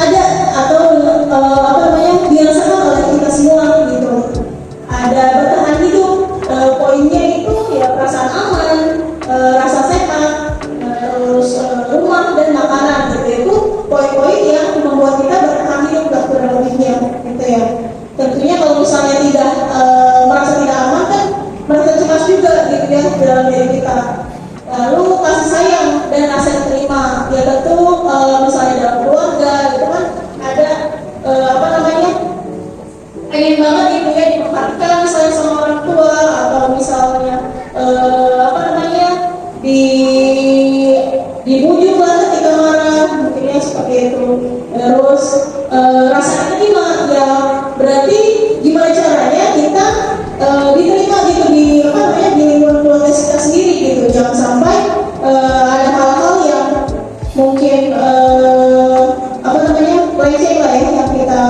ada atau dirasakan oleh kita semua gitu. Ada bertahan hidup, poinnya itu ya perasaan aman, rasa sehat, terus rumah dan makanan gitu. Itu poin-poin yang membuat kita bertahan hidup kurang lebihnya gitu ya. Tentunya kalau misalnya tidak merasa tidak aman kan merasa cemas juga gitu ya dalam diri kita. Lalu kasih sayang dan rasa diterima, ya tentu misalnya dalam keluarga gitu kan ada pengen banget gitu ya diperhatikan misalnya sama orang tua, atau misalnya dibujuk lah ketika marah, mungkin ya seperti itu. Terus rasa diterima ya berarti gimana caranya kita diterima gitu di lingkungan keluarga kita sendiri gitu. Jangan sampai ada hal-hal yang mungkin leceh lah ya yang kita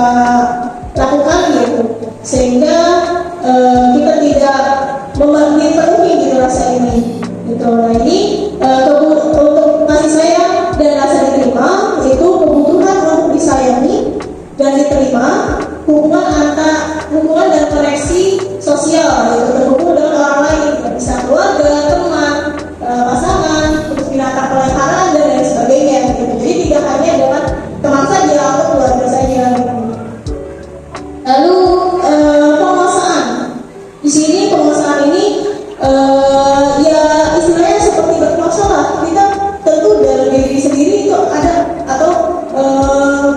lakukan gitu, sehingga kita tidak dipenuhi gitu rasa ini gitu. Nah, ini untuk kasih sayang dan rasa diterima itu kebutuhan untuk disayangi dan diterima, hubungan dan koneksi sosial gitu, terhubung dengan orang lain, bisa keluarga, teman, pasangan, terus binatang peliharaan dan lain sebagainya gitu. Jadi tidak hanya dengan teman saja atau keluarga saja gitu. Lalu penguasaan. Di sini penguasaan ini ya istilahnya seperti berkuasa lah. Kita tentu dalam diri sendiri itu ada atau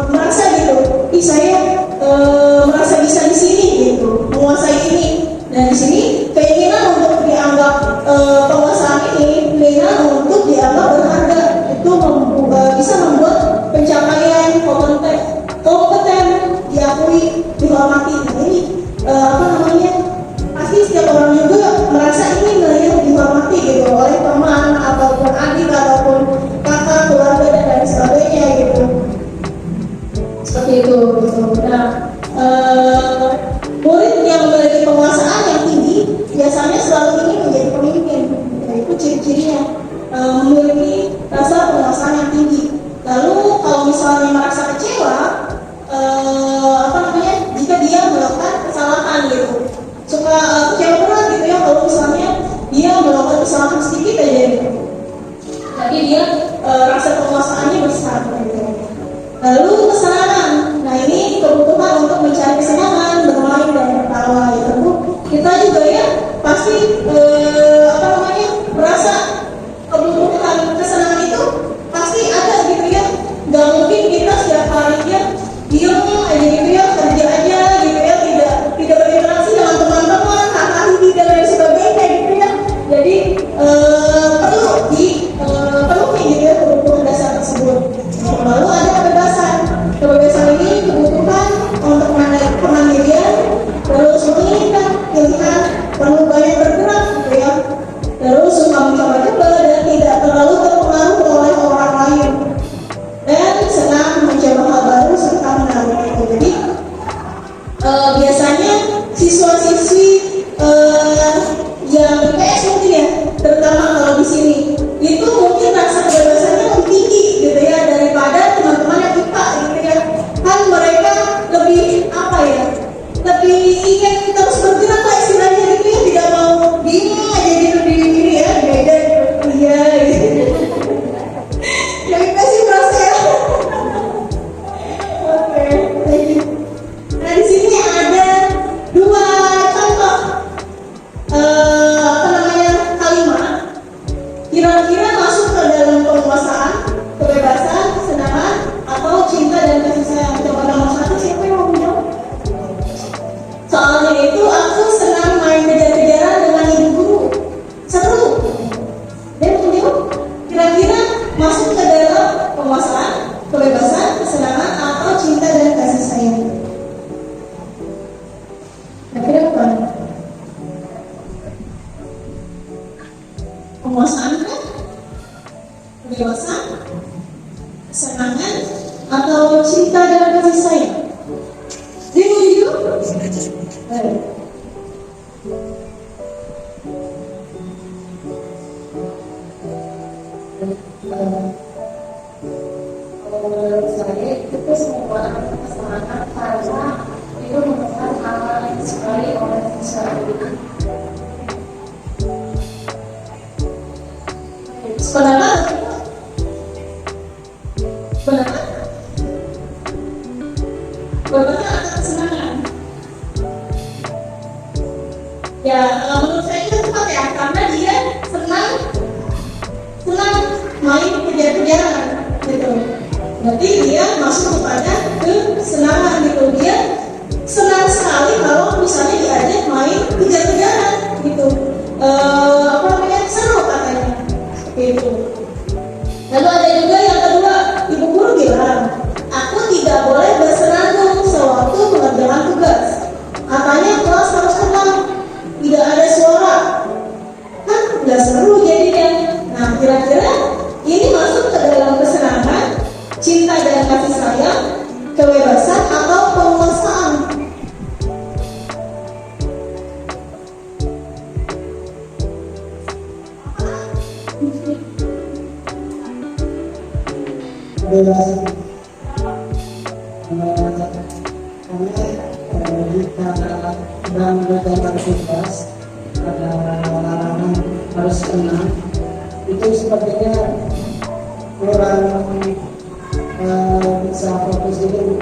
merasa gitu, saya merasa bisa di sini gitu, menguasai ini. Dan di sini keinginan untuk dianggap penguasaan ini, keinginan untuk dianggap berharga itu bisa membuat pencapaian kompeten diakui, dihormati. Nah, ini pasti setiap orang juga merasa ini dihormati gitu oleh teman ataupun adik ataupun kakak, keluarga dan lain sebagainya gitu. Seperti itu gitu. Nah, murid yang memiliki penguasaan yang tinggi biasanya selalu ingin menjadi pemimpin. Nah, itu ciri-cirinya, memiliki rasa penguasaan yang tinggi. Lalu kalau misalnya merasa kecewa, jika dia melakukan kesalahan gitu, suka kecewa berat gitu ya kalau misalnya dia melakukan kesalahan sedikit aja gitu, tapi dia rasa penguasaannya besar gitu. Lalu kesenangan, nah ini kebutuhan untuk mencari kesenangan, bermain dan tertawa gitu. Kita juga ya pasti merasa kebutuhan kesenangan itu pasti ada gitu ya. Gak mungkin kita setiap harinya diem aja gitu ya, kerja aja gitu ya, tidak berinteraksi dengan teman-teman, kakak adik dan lain sebagainya gitu ya. Jadi perlu dipenuhi gitu ya kebutuhan dasar tersebut. Lalu ada kebebasan ini kebutuhan untuk mandirian, terus menginginkan pilihan, perlu banyak bergerak gitu ya, penguasaan, kebebasan, kesenangan, atau cinta dan kasih sayang. Kira-kira apa? Penguasaan kan? Kebebasan, kesenangan, atau cinta dan kasih sayang? Bingung? Baik. Kalau menurut saya itu semua kesenangan karena itu merupakan hal yang disukai oleh seseorang. Sebenarnya berbeda atas kesenangan. Ya, menurut saya itu tepat ya, karena dia senang main kejar-kejaran gitu. Berarti dia masuk kepada kesenangan gitu. Dia senang sekali kalau misalnya diajak main kejar-kejaran gitu. Seru katanya seperti itu. Lalu ada juga yang kedua, ibu guru bilang, aku tidak boleh bersenandung sewaktu mengerjakan tugas. Katanya kelas harus tenang, tidak ada suara. Kan nggak seru jadinya. Nah, kira-kira ini masuk ke dalam kesenangan, cinta dan kasih sayang, kebebasan, atau penguasaan? Kebebasan. Karena jika sedang berjalan bebas, ada larangan harus tenang, itu sepertinya kurang bisa fokus itu.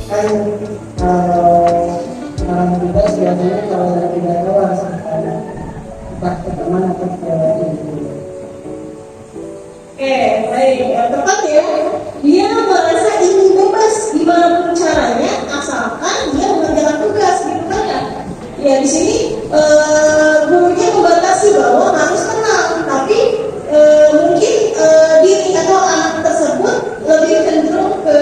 Kan orang bebas biasanya kalau tidak tahu harus entah ke teman atau ke ibu. Oke, baik, tepat ya. Dia merasa ingin bebas dimanapun caranya, asalkan dia mengerjakan tugas, gitu kan ya? Ya di sini gurunya membatasi bahwa harus tenang, tapi mungkin diri atau anak tersebut lebih cenderung ke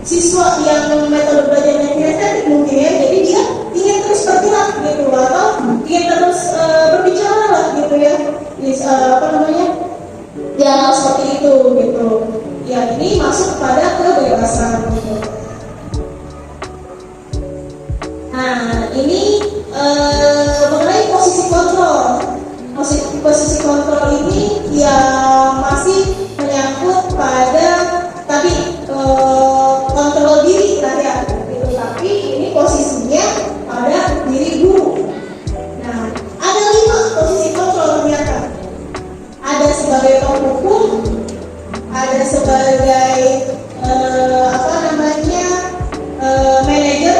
siswa yang metode belajarnya kinestetik mungkin ya. Jadi dia ingin terus bergerak gitu, atau ingin terus berbicara lah gitu ya. Ya seperti itu gitu. Ya ini masuk pada kebebasan gitu. Nah ini mengenai posisi kontrol. Posisi kontrol ini yang masih menyangkut pada tadi kontrol diri tadi ya, gitu. Tapi ini posisinya pada diri guru. Nah ada 5 posisi kontrol ternyata. Ada sebagai penghukum, ada sebagai manajer,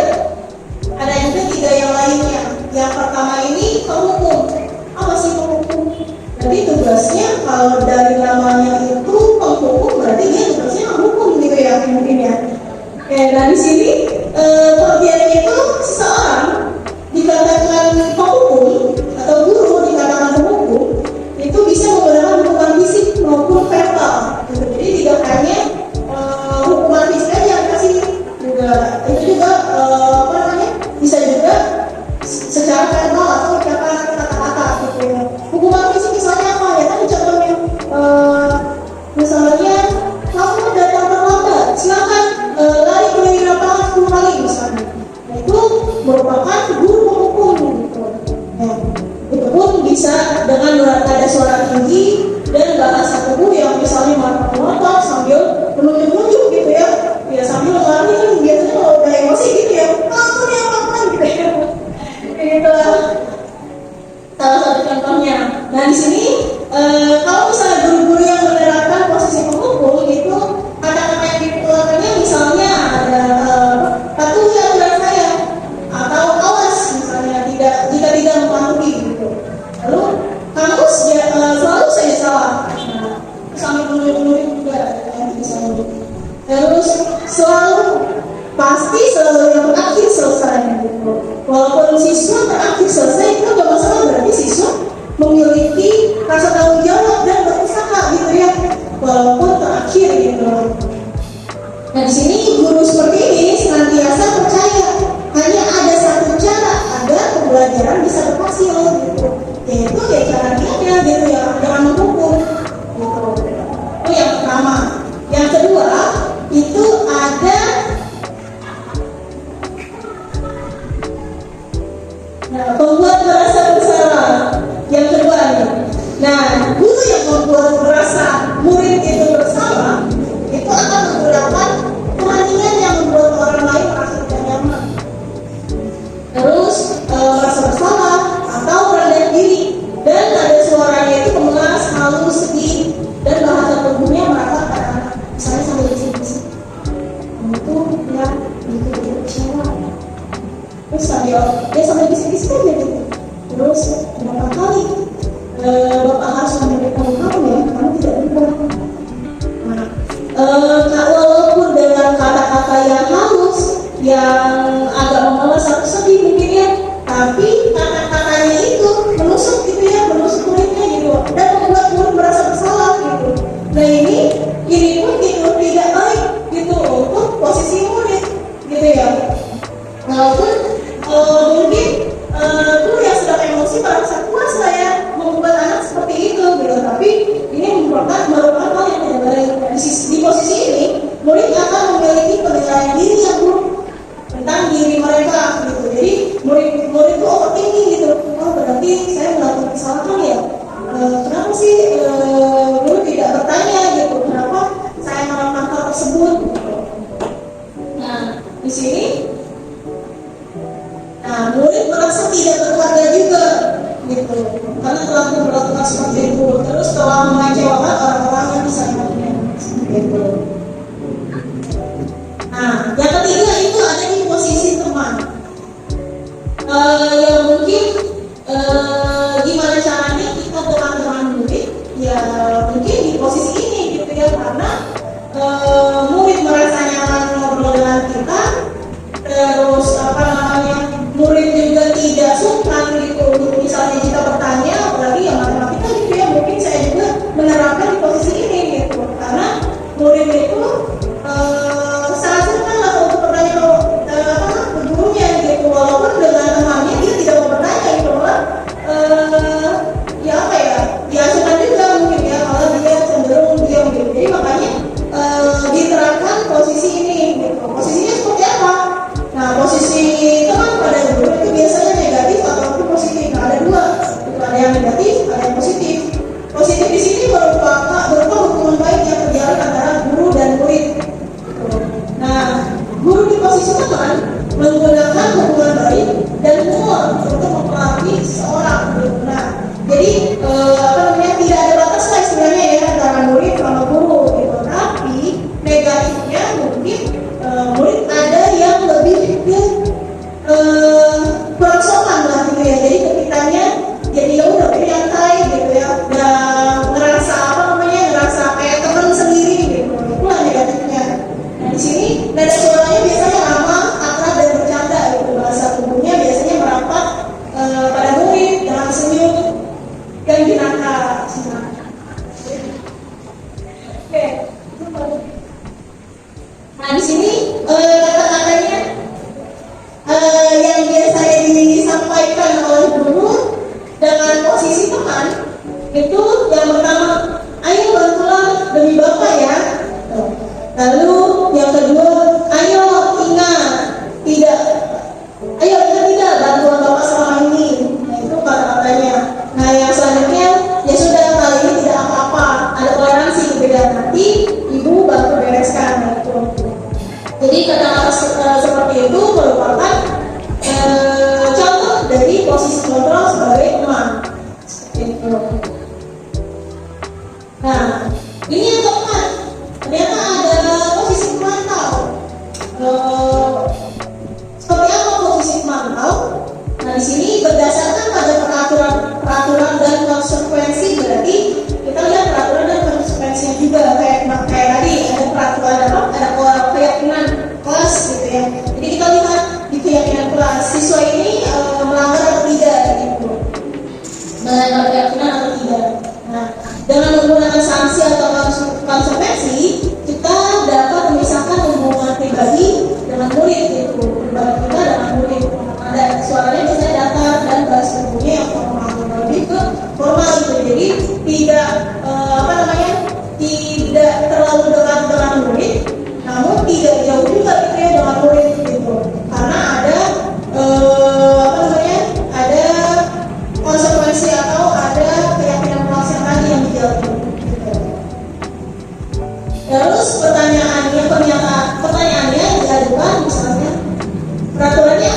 ada juga 3 yang lainnya. Yang pertama ini penghukum. Apa sih penghukum? Jadi tugasnya kalau dari namanya itu penghukum, berarti dia tugasnya menghukum gitu ya mungkin ya. Nah di sini pengertiannya itu seseorang dikatakan penghukum atau guru dikatakan penghukum itu bisa menggunakan hukuman fisik maupun verbal. Jadi tidak hanya hukuman fisik aja yang kasih, juga itu juga bisa juga secara verbal atau ucapan kata-kata gitu ya. Hukuman fisik misalnya apa ya? Tadi contohnya misalnya kamu datang terlambat, silakan lari keliling lapangan 10 kali misalnya. Nah, itu merupakan guru penghukum gitu. Nah, itu pun bisa dengan nada suara tinggi dan bahasa tubuh yang misalnya marah-marah sambil menunjuk-nunjuk gitu ya. Ya sambil lari kan biasanya kalau udah emosi gitu ya, kamu nih apa gitu ya. Gitu salah satu contohnya. Nah di sini kalau misalnya guru-guru yang menerapkan posisi penghukum itu kata-kata yang dikeluarkannya misalnya ada patuhi aturan saya atau awas misalnya jika tidak mematuhi gitu. Lalu kamu selalu saja salah. Nah, sambil menurut juga misalnya. Terus pasti selalu yang terakhir selesai gitu. Walaupun siswa terakhir selesai itu nggak masalah, berarti siswa memiliki rasa tanggung jawab dan berusaha gitu ya. Walaupun terakhir sampai bisik-bisik aja gitu. Terus berapa kali bapak harus memberitahu kamu ya, kamu tidak berubah. Nah, walaupun dengan kata-kata yang halus, yang agak membawa satu sedih mungkin ya, tapi kata-katanya itu menusuk gitu ya, menusuk muridnya gitu, dan membuat murid merasa bersalah gitu. Nah ini pun gitu tidak baik gitu untuk posisi murid gitu ya. Walaupun mungkin guru yang sedang emosi merasa puas lah ya membuat anak seperti itu gitu, tapi ini merupakan hal yang tidak baik. Di posisi ini murid akan memiliki penilaian diri yang buruk tentang diri mereka gitu. Jadi murid itu overthinking gitu. Oh berarti saya melakukan kesalahan ya. Kenapa sih guru tidak bertanya gitu? Kenapa saya melakukan hal tersebut? Gitu. Nah di sini, murid merasa tidak berharga juga gitu, karena telah memperlakukan seperti itu, terus telah mengecewakan orang-orang yang disayangnya gitu. Nah, yang ketiga itu ada di posisi teman. Yang mungkin gimana caranya kita teman-teman murid ya mungkin di posisi ini gitu ya, karena murid merasa nyaman ngobrol dengan kita, terus murid juga tidak sungkan gitu untuk misalnya kita bertanya, apalagi yang matematika gitu ya, mungkin saya juga menerapkan di posisi ini gitu, karena murid itu sangat sungkan lah untuk bertanya ke gurunya gitu, walaupun dengan temannya dia tidak mau bertanya gitu, malah ya apa ya sungkan juga mungkin ya, malah dia cenderung diam gitu. Jadi makanya diterapkan posisi ini gitu. Posisinya seperti apa? Nah, posisi teman pada guru itu biasanya negatif ataupun positif. Nah, ada dua, itu ada yang negatif, ada yang positif. Positif di sini berupa hubungan baik yang terjalin antara guru dan murid. Nah, guru di posisi teman menggunakan hubungan baik dan humor untuk mempengaruhi seseorang. Nah, jadi tidak ada batas lah istilahnya ya antara murid sama guru gitu. Tapi negatifnya mungkin murid ada yang lebih kurang sopan lah gitu ya. Jadi ketikanya jadi ya udah nyantai gitu ya, udah ngerasa kayak teman sendiri gitu. Itulah negatifnya. Nah di sini nada suaranya biasanya ramah, akrab dan bercanda gitu. Bahasa tubuhnya biasanya merapat pada murid dengan senyum dan jenaka. Oke. Nah di sini kata-katanya yang biasanya disampaikan oleh guru dengan posisi teman itu yang pertama, ayo bantulah demi bapak ya. Lalu yang kedua, ayo ingat tidak bantuan bapak selama ini. Nah itu kata-katanya. Nah yang selanjutnya, ya sudah kali ini tidak apa-apa, ada toleransi beda, nanti ibu bantu bereskan gitu. Jadi kata-kata seperti itu merupakan contoh dari posisi kontrol sebagai teman. Gitu. Nah, ini yang keempat, ternyata ada posisi pemantau. Seperti apa posisi pemantau? Nah, di sini berdasarkan pada peraturan dan konsekuensi, berarti kita lihat peraturan dan konsekuensinya juga kayak tadi ada peraturan ada keyakinan kelas gitu ya. Jadi kita lihat di keyakinan kelas siswa ini melanggar atau tidak gitu, melanggar keyakinan atau tidak. Nah, dengan menggunakan sanksi atau konsekuensi kita dapat memisahkan hubungan pribadi dengan murid gitu, pribadi kita dengan murid. Ada suaranya biasanya datar dan bahasa tubuhnya yang formal, lebih ke formal gitu. Jadi tidak tidak terlalu dekat dengan murid, namun tidak jauh juga gitu ya dengan murid gitu, karena ada ada konsekuensi atau ada keyakinan kelas yang tadi yang dijalani gitu. Terus pertanyaannya diajukan misalnya, peraturannya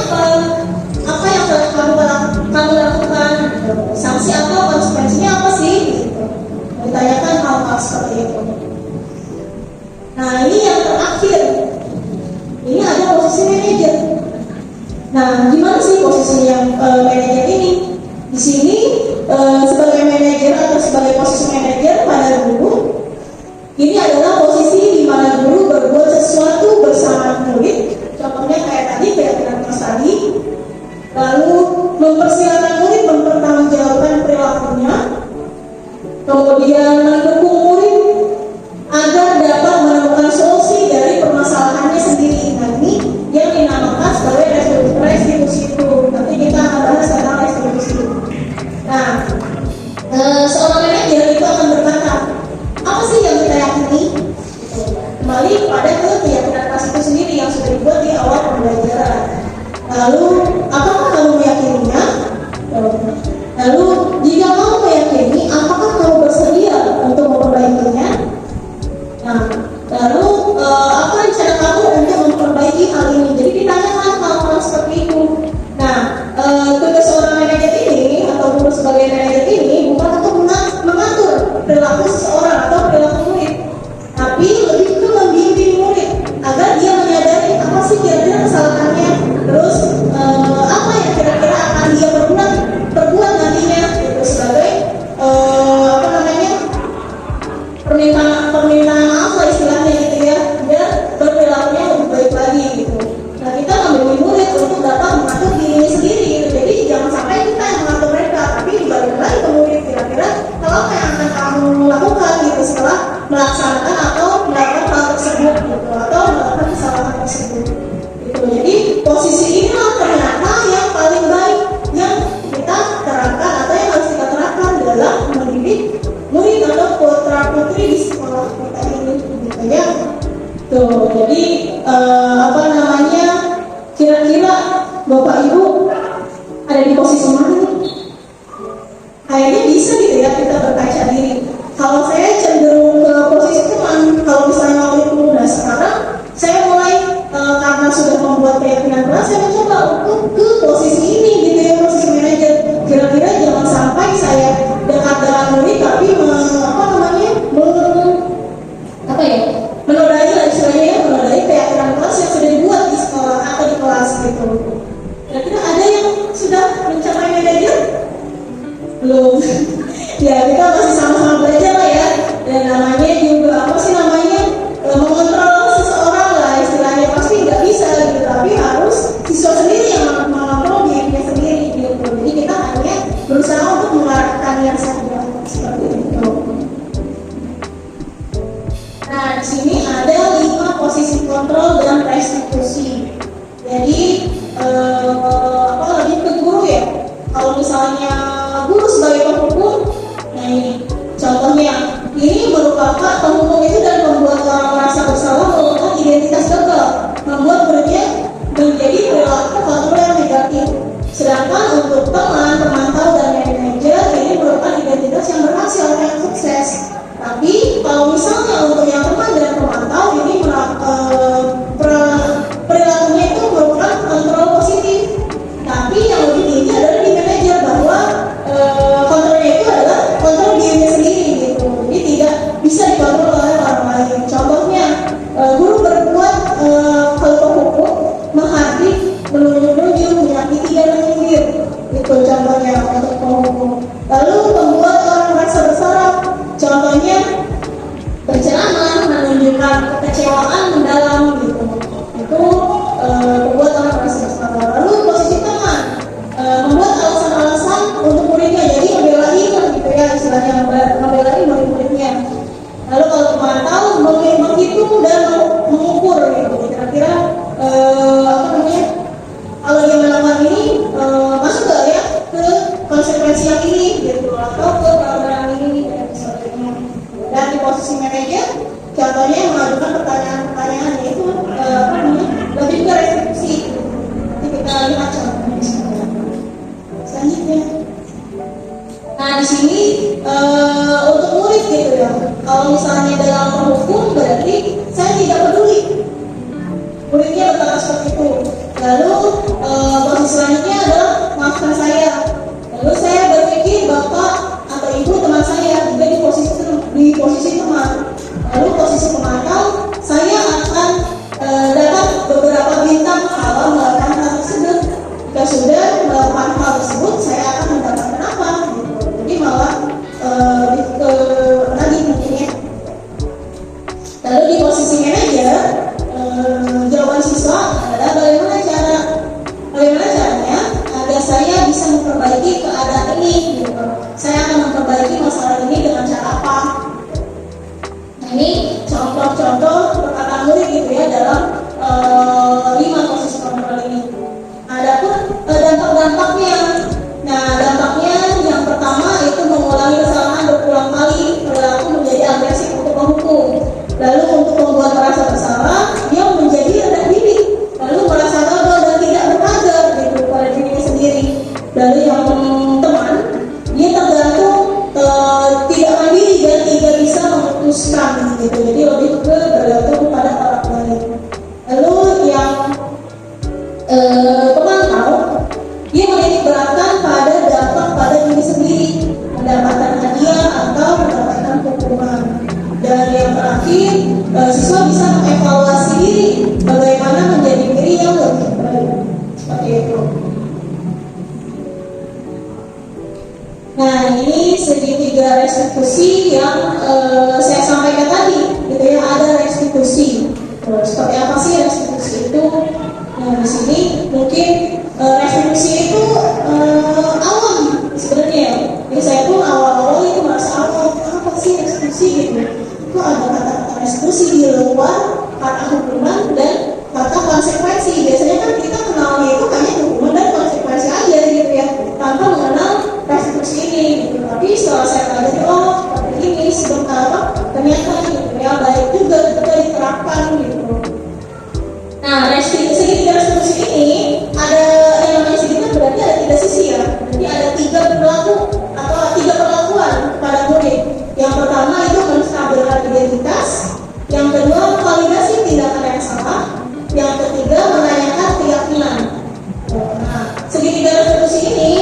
apa yang kamu lakukan, sanksi apa, konsekuensinya apa sih gitu. Ditanyakan hal-hal seperti itu. Nah ini yang terakhir, ini ada posisi manajer. Nah gimana sih posisinya Ini adalah posisi di mana guru berbuat sesuatu bersama murid. Contohnya kayak tadi, keyakinan kelas tadi. Lalu mempersilakan murid mempertanggungjawabkan perilakunya. Kemudian mendukung murid agar dapat menemukan solusi dari permasalahannya sendiri. Nah, ini yang dinamakan sebagai restitusi itu. Nanti kita akan bahas tentang restitusi. Nah, seorang manajer itu akan berkata, apa sih yang kita yakini? Kembali pada keyakinan kelas itu sendiri yang sudah dibuat di awal pembelajaran. Lalu, apakah kamu meyakininya? Lalu, jika kamu meyakini, apakah kamu bersedia untuk memperbaikinya? Nah, lalu apa rencana kamu untuk memperbaiki hal ini? Jadi ditanyakan hal-hal seperti itu. Nah, tugas seorang manajer ini atau guru sebagai manajer ini bukan untuk mengatur perilaku seseorang atau perilaku murid, tapi lebih ke membimbing murid agar dia menyadari apa sih kira-kira kesalahannya, terus apa yang kira-kira akan dia perbuat nantinya, gitu, sebagai permintaan maaf lah istilahnya gitu ya, biar berperilakunya lebih baik lagi gitu. Nah, kita membimbing murid untuk dapat mengatur dirinya sendiri gitu. Jadi jangan sampai kita yang mengatur mereka, tapi dibalik lagi ke murid, kira-kira kalau apa yang akan kamu lakukan gitu setelah melaksanakan atau melakukan hal tersebut gitu, atau melakukan kesalahan tersebut gitu. Jadi posisi inilah ternyata yang paling baik yang kita terapkan atau yang harus kita terapkan dalam mendidik murid atau putra putri di sekolah kita ini gitu ya. Tuh, jadi kira-kira Bapak Ibu ada di posisi mana nih? Kayaknya bisa gitu ya kita berkaca diri. Kalau saya cenderung ke posisi teman, kalau misalnya waktu itu, nah sekarang saya mulai karena sudah membuat keyakinan keras, saya mencoba untuk ke posisi ini gitu ya, posisi manajer. Kira-kira jangan sampai saya dekat dengan murid tapi menodai lah istilahnya ya, menodai keyakinan kelas yang sudah dibuat di sekolah atau di kelas gitu. Kira-kira ada yang sudah mencapai manajer? Belum. Ya, kita masih sama-sama belajar lah ya. Dan namanya juga mengontrol seseorang lah istilahnya, pasti nggak bisa gitu, tapi harus siswa sendiri yang mengontrol dirinya sendiri gitu. Jadi kita hanya berusaha untuk mengarahkan yang saja seperti itu. Nah, di sini ada 5 posisi kontrol dan restitusi. Jadi lebih ke guru ya. Kalau misalnya guru sebagai penghukum, nah ini contohnya, ini merupakan penghukum itu dan membuat orang merasa bersalah, merupakan identitas gagal, membuat muridnya menjadi perilaku kontrol yang negatif. Sedangkan untuk teman, pemantau dan manajer, ini merupakan identitas yang berhasil atau yang sukses. Tapi kalau misalnya untuk yang teman dan pemantau, ini perilakunya itu merupakan kontrol positif. Tapi yang lebih tinggi adalah di manajer, bahwa kontrolnya itu adalah kontrol dirinya sendiri gitu. Jadi tidak bisa dikontrol oleh orang lain. Contohnya, guru berbuat kalau penghukum menghardik, menunjuk-nunjuk, menyakiti dan menyindir. Itu contohnya untuk penghukum. Lalu membuat orang merasa bersalah. Contohnya berceramah, menunjukkan kekecewaan mendalam gitu. Itu membuat orang merasa bersalah. Lalu posisi teman, membuat alasan-alasan untuk muridnya, jadi membelai gitu ya istilahnya, membelai murid-muridnya. Lalu kalau pemantau, menghitung dan mengukur gitu. Kira-kira kalau dia melakukan ini masuk gak ya ke konsekuensi yang ini gitu, atau ke peraturan ini dan sebagainya. Dan di posisi manajer, contohnya mengajukan pertanyaan-pertanyaan, yaitu lebih ke restitusi. Nanti kita lihat contohnya di sini. Selanjutnya, nah di sini untuk murid gitu ya. Kalau misalnya dalam penghukum, berarti saya tidak peduli. Muridnya berkata seperti itu. Lalu posisi selanjutnya adalah maafkan saya. Lalu saya berpikir bapak atau ibu teman saya juga di posisi teman. Lalu posisi pemantau, saya akan dapat beberapa bintang kalau melakukan hal tersebut. Jika sudah melakukan hal tersebut, saya akan mendapatkan apa? Jadi malah lagi mungkin ya. Lalu di posisi manajer, jawaban siswa adalah bagaimana caranya agar saya bisa memperbaiki keadaan ini. Gitu. Saya akan memperbaiki masalah ini dengan cara apa? Nah, ini contoh-contoh perkataan murid gitu ya dalam 5 posisi kontrol ini. Adapun dampak-dampaknya. Nah, dampaknya yang pertama itu mengulangi kesalahan berulang kali, perilaku menjadi agresif untuk menghukum. Lalu untuk membuat merasa bersalah, dia menjadi rendah diri, lalu merasa gagal dan tidak berkader gitu pada dirinya sendiri. Lalu yang teman, dia tergantung tidak mandiri dan tidak bisa memutuskan gitu. Jadi lebih ke bergantung pada orang lain. Lalu yang pemantau, dia menitik beratkan pada dampak pada diri sendiri, mendapatkan hadiah atau mendapatkan hukuman. Dan yang terakhir, siswa bisa mengevaluasi diri bagaimana menjadi diri yang lebih baik. Seperti itu. Nah, ini segitiga restitusi yang saya sampaikan tadi, gitu ya. Ada restitusi. Seperti apa sih restitusi itu? Nah, di sini mungkin restitusi itu awam sebenarnya. Jadi saya pun awal-awal itu merasa awam, apa sih restitusi gitu? Itu ada kata-kata restitusi di luar kata hukuman dan kata konsekuensi. Biasanya kan kita kenalnya itu hanya hukuman dan konsekuensi aja gitu ya, tanpa mengenal restitusi ini gitu. Tapi setelah saya pelajari, oh seperti ini sebentar ternyata gitu ya, baik juga diterapkan gitu. Nah, restitusi ini ada yang namanya segitiga, berarti ada 3 sisi ya. Jadi ada 3 perilaku atau 3 perlakuan pada murid. Yang pertama itu menstabilkan identitas, yang kedua validasi tindakan yang salah, yang ketiga menanyakan keyakinan. Nah, segitiga restitusi ini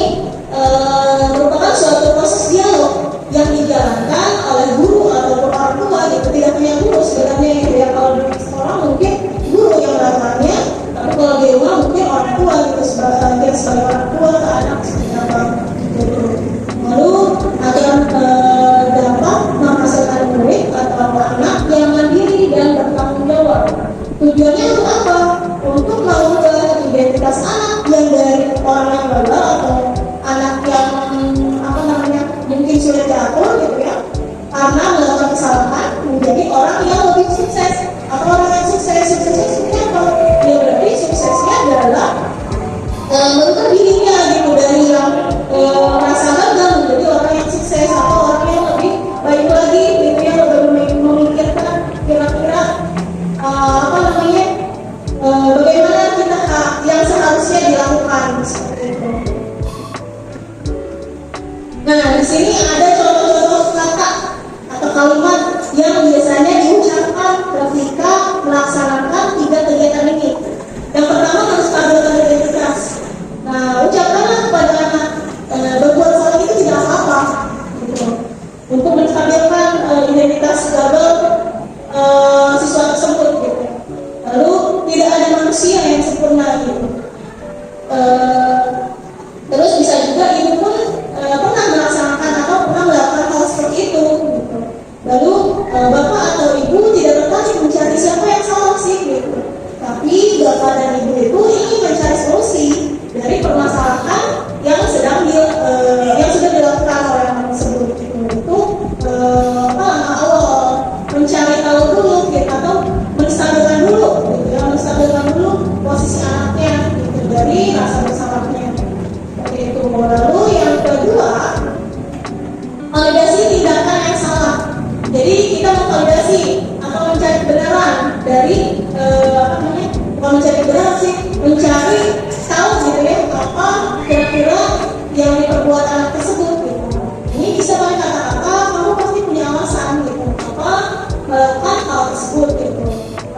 merupakan suatu proses dialog yang dijalankan oleh guru atau orang tua gitu. Tidak punya guru sebenarnya gitu ya. Kalau di sekolah mungkin guru yang melakukannya, tapi kalau di rumah mungkin orang tua gitu, sebagai orang tua ke anak seperti apa gitu. Lalu agar dapat menghasilkan murid atau anak yang mandiri dan bertanggung jawab. Tujuannya untuk apa? Untuk mengubah identitas anak yang dari orang yang gagal atau anak yang mungkin sudah diatur gitu ya, karena melakukan kesalahan menjadi orang yang lebih sukses atau orang yang suksesnya apa? Ya berarti suksesnya adalah bentuk dirinya gitu, dari yang merasa gagal menjadi orang yang sukses atau orang yang lebih baik lagi gitu ya, lebih memikirkan kira-kira bagaimana kita yang seharusnya dilakukan seperti itu. Nah, di sini ada contoh-contoh kata atau kalimat yang biasanya diucapkan ketika melaksanakan 3 kegiatan ini. Yang pertama, menstabilkan identitas. Nah, ucapkanlah kepada anak, berbuat salah itu tidak apa-apa gitu. Untuk menstabilkan identitas gagal siswa tersebut gitu. Lalu tidak ada manusia yang sempurna gitu. Terus bisa juga ibu pun pernah melaksanakan atau pernah melakukan hal seperti itu gitu. Lalu bapak atau ibu tidak tertarik mencari siapa yang salah sih gitu. Tapi bapak dan ibu itu ingin mencari solusi dari permasalahan yang sudah dilakukan oleh anak tersebut gitu. Itu awal mencari tahu dulu gitu, atau menstabilkan dulu gitu ya, menstabilkan dulu posisi anaknya gitu dari rasa bersalahnya. Itu. Lalu yang kedua, validasi tindakan yang salah. Jadi kita memvalidasi atau mencari kebenaran dari bukan mencari kebenaran sih, mencari tahu gitu ya, apa kira-kira yang diperbuat anak tersebut gitu. Ini bisa pakai kata-kata, kamu pasti punya alasan gitu, apa melakukan hal tersebut gitu.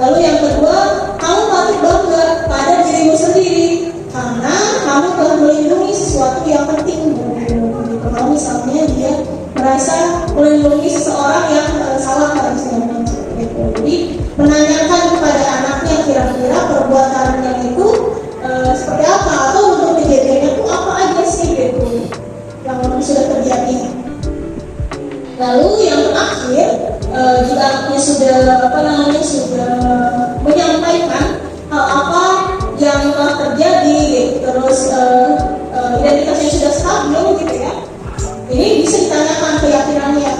Lalu yang kedua, kamu patut bangga pada dirimu sendiri karena kamu telah melindungi sesuatu yang penting gitu. Kalau misalnya dia merasa melindungi seseorang yang salah misalnya gitu. Jadi menanyakan kepada anaknya kira-kira perbuatannya itu seperti apa, atau untuk kejadiannya itu apa aja sih gitu yang sudah terjadi. Lalu yang terakhir, jika anaknya sudah sudah menyampaikan hal apa yang telah terjadi, terus identitasnya sudah stabil gitu ya. Ini bisa ditanyakan keyakinannya.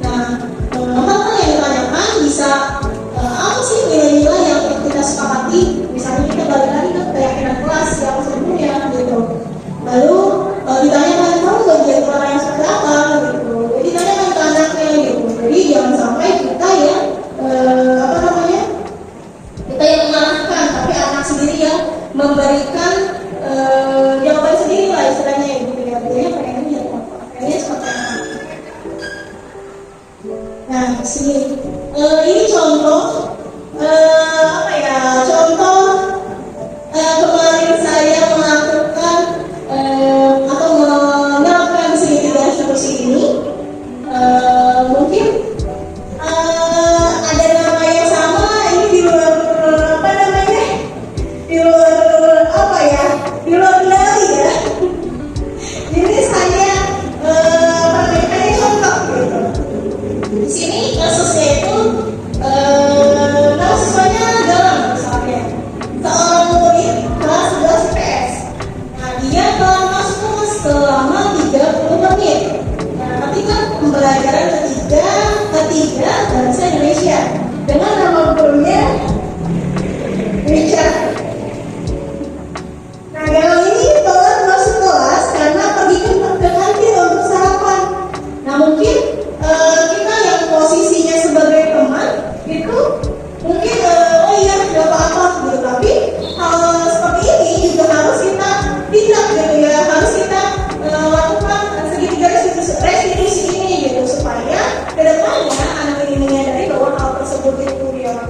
Nah, hal-hal yang ditanyakan bisa apa sih nilai-nilai yang kita sepakati? Misalnya kita balik lagi ke keyakinan kelas yang sebelumnya gitu. Lalu ditanyakan kamu bagian orang yang seperti apa gitu. Jadi ditanyakan ke anaknya gitu. Jadi jangan sampai kita ya kita yang mengarahkan, tapi anak sendiri yang memberikan jawaban sendiri lah istilahnya gitu ya. Pengennya seperti apa? Nah, sini ini contoh contoh kemarin saya melakukan atau menerapkan segitiga instruksi ini. Mungkin ada nama yang sama, ini di luar di luar kendali ya. Jadi saya hanya contoh gitu. Di sini kasusnya itu mahasiswanya dalam misalnya seorang murid kelas 11 IPS. Nah, dia telah masuk kelas selama 30 menit. Nah, ketika pembelajaran ketiga bahasa Indonesia dengan nama gurunya Richard. Nah, galang ini telat masuk kelas karena pergi ke kantin untuk sarapan. Nah, mungkin kita yang posisinya sebagai teman itu mungkin oh iya nggak apa-apa gitu, tapi hal seperti ini juga harus kita tindak gitu ya, harus kita lakukan segitiga restitusi ini gitu, supaya kedepannya anak ini menyadari bahwa hal tersebut itu yang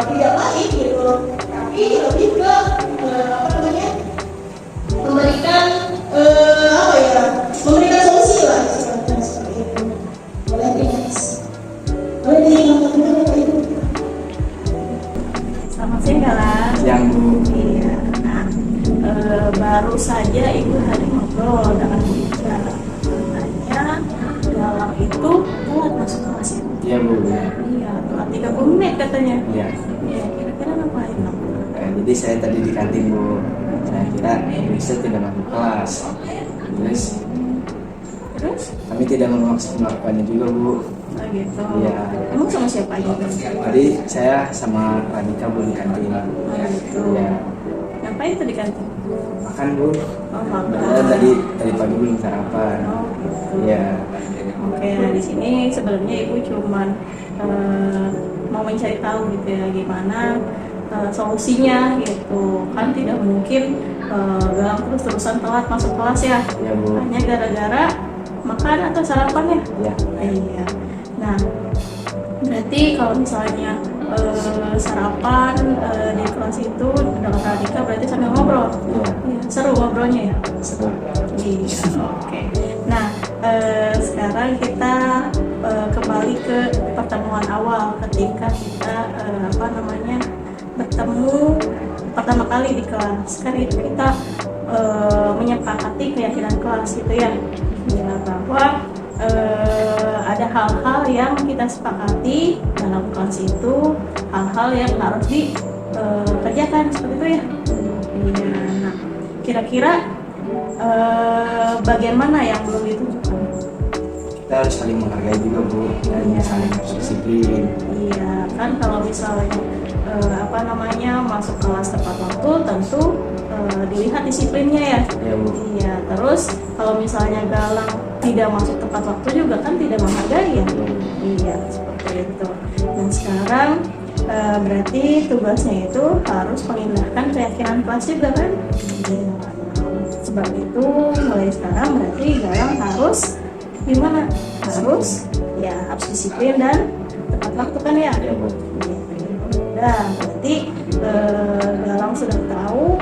tidak baik gitu, tapi lebih ke memberikan solusi lah istilahnya seperti itu. Boleh diingat itu. Selamat siang Galang. Yang Bu. Iya. Nah, baru saja Ibu tadi ngobrol dengan Bu Ica. Katanya Galang itu telat masuk kelas ya. Iya Bu. Iya, telat 30 menit katanya. Iya. Iya, kira-kira ngapain dong? Jadi saya tadi di kantin Bu. Saya kira bisa tidak masuk kelas. Terus? Kami tidak melakukannya juga Bu. Oh gitu. Iya. Emang sama siapa aja? Tadi saya sama Radika Bu di kantin. Oh gitu. Iya. Ngapain tuh di kantin? Makan Bu. Oh makan. Tadi pagi belum sarapan. Oh gitu. Iya. Oke, nah di sini sebenarnya Ibu cuman mau mencari tahu gitu ya gimana solusinya gitu. Kan tidak mungkin Galang terus-terusan telat masuk kelas ya. Iya Bu. Hanya gara-gara makan atau sarapan ya. Iya. Iya. Nah, berarti kalau misalnya sarapan di kelas itu dengan Radika berarti sambil ngobrol. Iya. Iya, seru ngobrolnya ya. Seru. Iya, oke. Nah, sekarang kita kembali ke pertemuan awal ketika kita bertemu pertama kali di kelas. Kan itu kita menyepakati keyakinan kelas gitu ya, bahwa ada hal-hal yang kita sepakati dalam kelas itu, hal-hal yang harus dikerjakan seperti itu ya. Iya. Nah, kira-kira bagian mana yang belum ditunjukkan? Kita harus saling menghargai juga Bu, dan saling disiplin. Iya, kan kalau misalnya masuk kelas tepat waktu tentu dilihat disiplinnya ya. Iya Bu. Iya, terus kalau misalnya Galang tidak masuk tepat waktu juga kan tidak menghargai ya. Iya, seperti itu. Dan sekarang berarti tugasnya itu harus mengindahkan keyakinan kelas juga kan. Iya. Sebab itu mulai sekarang berarti Galang harus gimana? Harus disiplin dan tepat waktu kan ya. Iya Bu. Nah, berarti Galang sudah tahu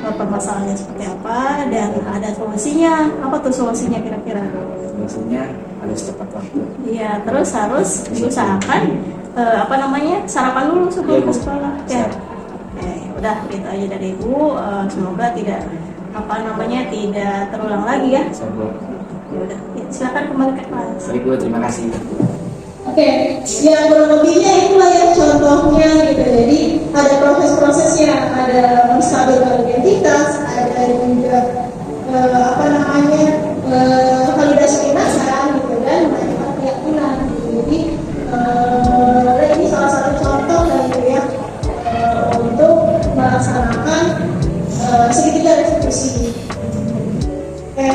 permasalahannya seperti apa dan ada solusinya. Apa tuh solusinya kira-kira? Solusinya harus tepat waktu. Iya, terus harus diusahakan sarapan dulu sebelum Iya, Bu. ke sekolah. Ya. Siap. Oke, udah gitu aja dari Ibu. Semoga tidak tidak terulang lagi ya. Siap Bu. Ya udah, silakan kembali ke kelas. Baik Bu, terima kasih. Oke, yang kurang lebihnya itulah yang contohnya gitu. Jadi ada proses-prosesnya, ada menstabilkan identitas, ada juga apa namanya validasi kemasan gitu kan, menanyakan keyakinan. Gitu. Jadi ini salah satu contoh dan gitu ya untuk melaksanakan segitiga restitusi. Oke,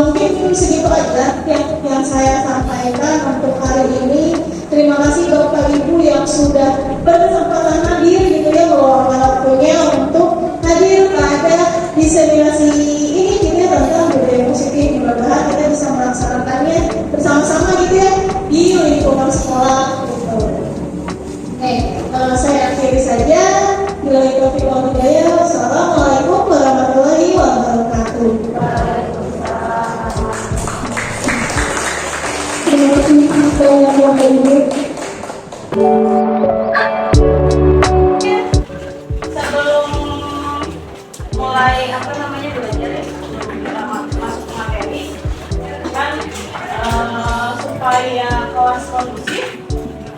mungkin segitu aja yang saya sampaikan untuk hari ini. Terima kasih Bapak Ibu yang sudah berkesempatan hadir gitu ya, meluangkan waktunya untuk hadir pada diseminasi ini gitu ya tentang budaya positif. Mudah-mudahan kita bisa melaksanakannya bersama-sama gitu ya di lingkungan sekolah gitu. Oke, saya akhiri saja. Bila taufiq wal hidayah. Wassalamualaikum warahmatullahi wabarakatuh. Terima kasih Bapak Ibu. Sebelum mulai apa namanya belajar ya, sebelum kita masuk ke materi kan supaya kelas kondusif,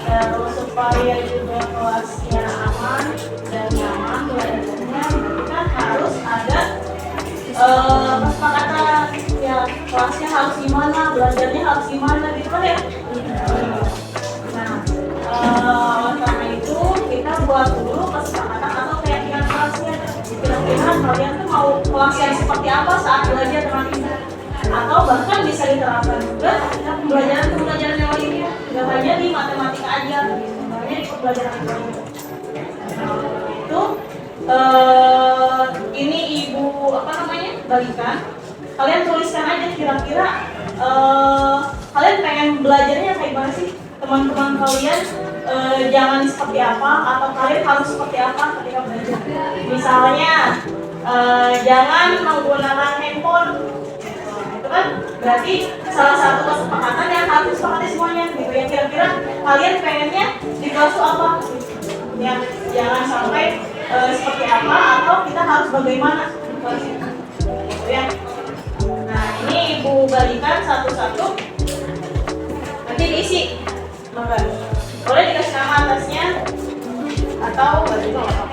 terus supaya juga kelasnya aman dan nyaman belajarnya, kan harus ada kesepakatan ya, kelasnya harus gimana, belajarnya harus gimana gitu kan ya. Nah, karena itu kita buat dulu kesepakatan atau keyakinan kelasnya. Kira-kira kalian tuh mau kelas yang seperti apa saat belajar nanti, atau bahkan bisa diterapkan juga kita pembelajaran yang lainnya, nggak hanya di matematika aja, sebenarnya di pembelajaran yang lainnya. Itu ini ibu apa namanya bagikan, kalian tuliskan aja kira-kira kalian pengen belajarnya kayak gimana sih, teman-teman kalian jangan seperti apa atau kalian harus seperti apa ketika belajar. Misalnya jangan menggunakan handphone, itu kan berarti salah satu kesepakatan yang harus disepakati semuanya gitu ya. Kira-kira kalian pengennya di kelas itu apa ya, jangan sampai seperti apa atau kita harus bagaimana di kelas itu gitu ya. Nah ini ibu bagikan satu-satu, nanti diisi. Maka boleh dikasih nama atasnya atau bagi bawah.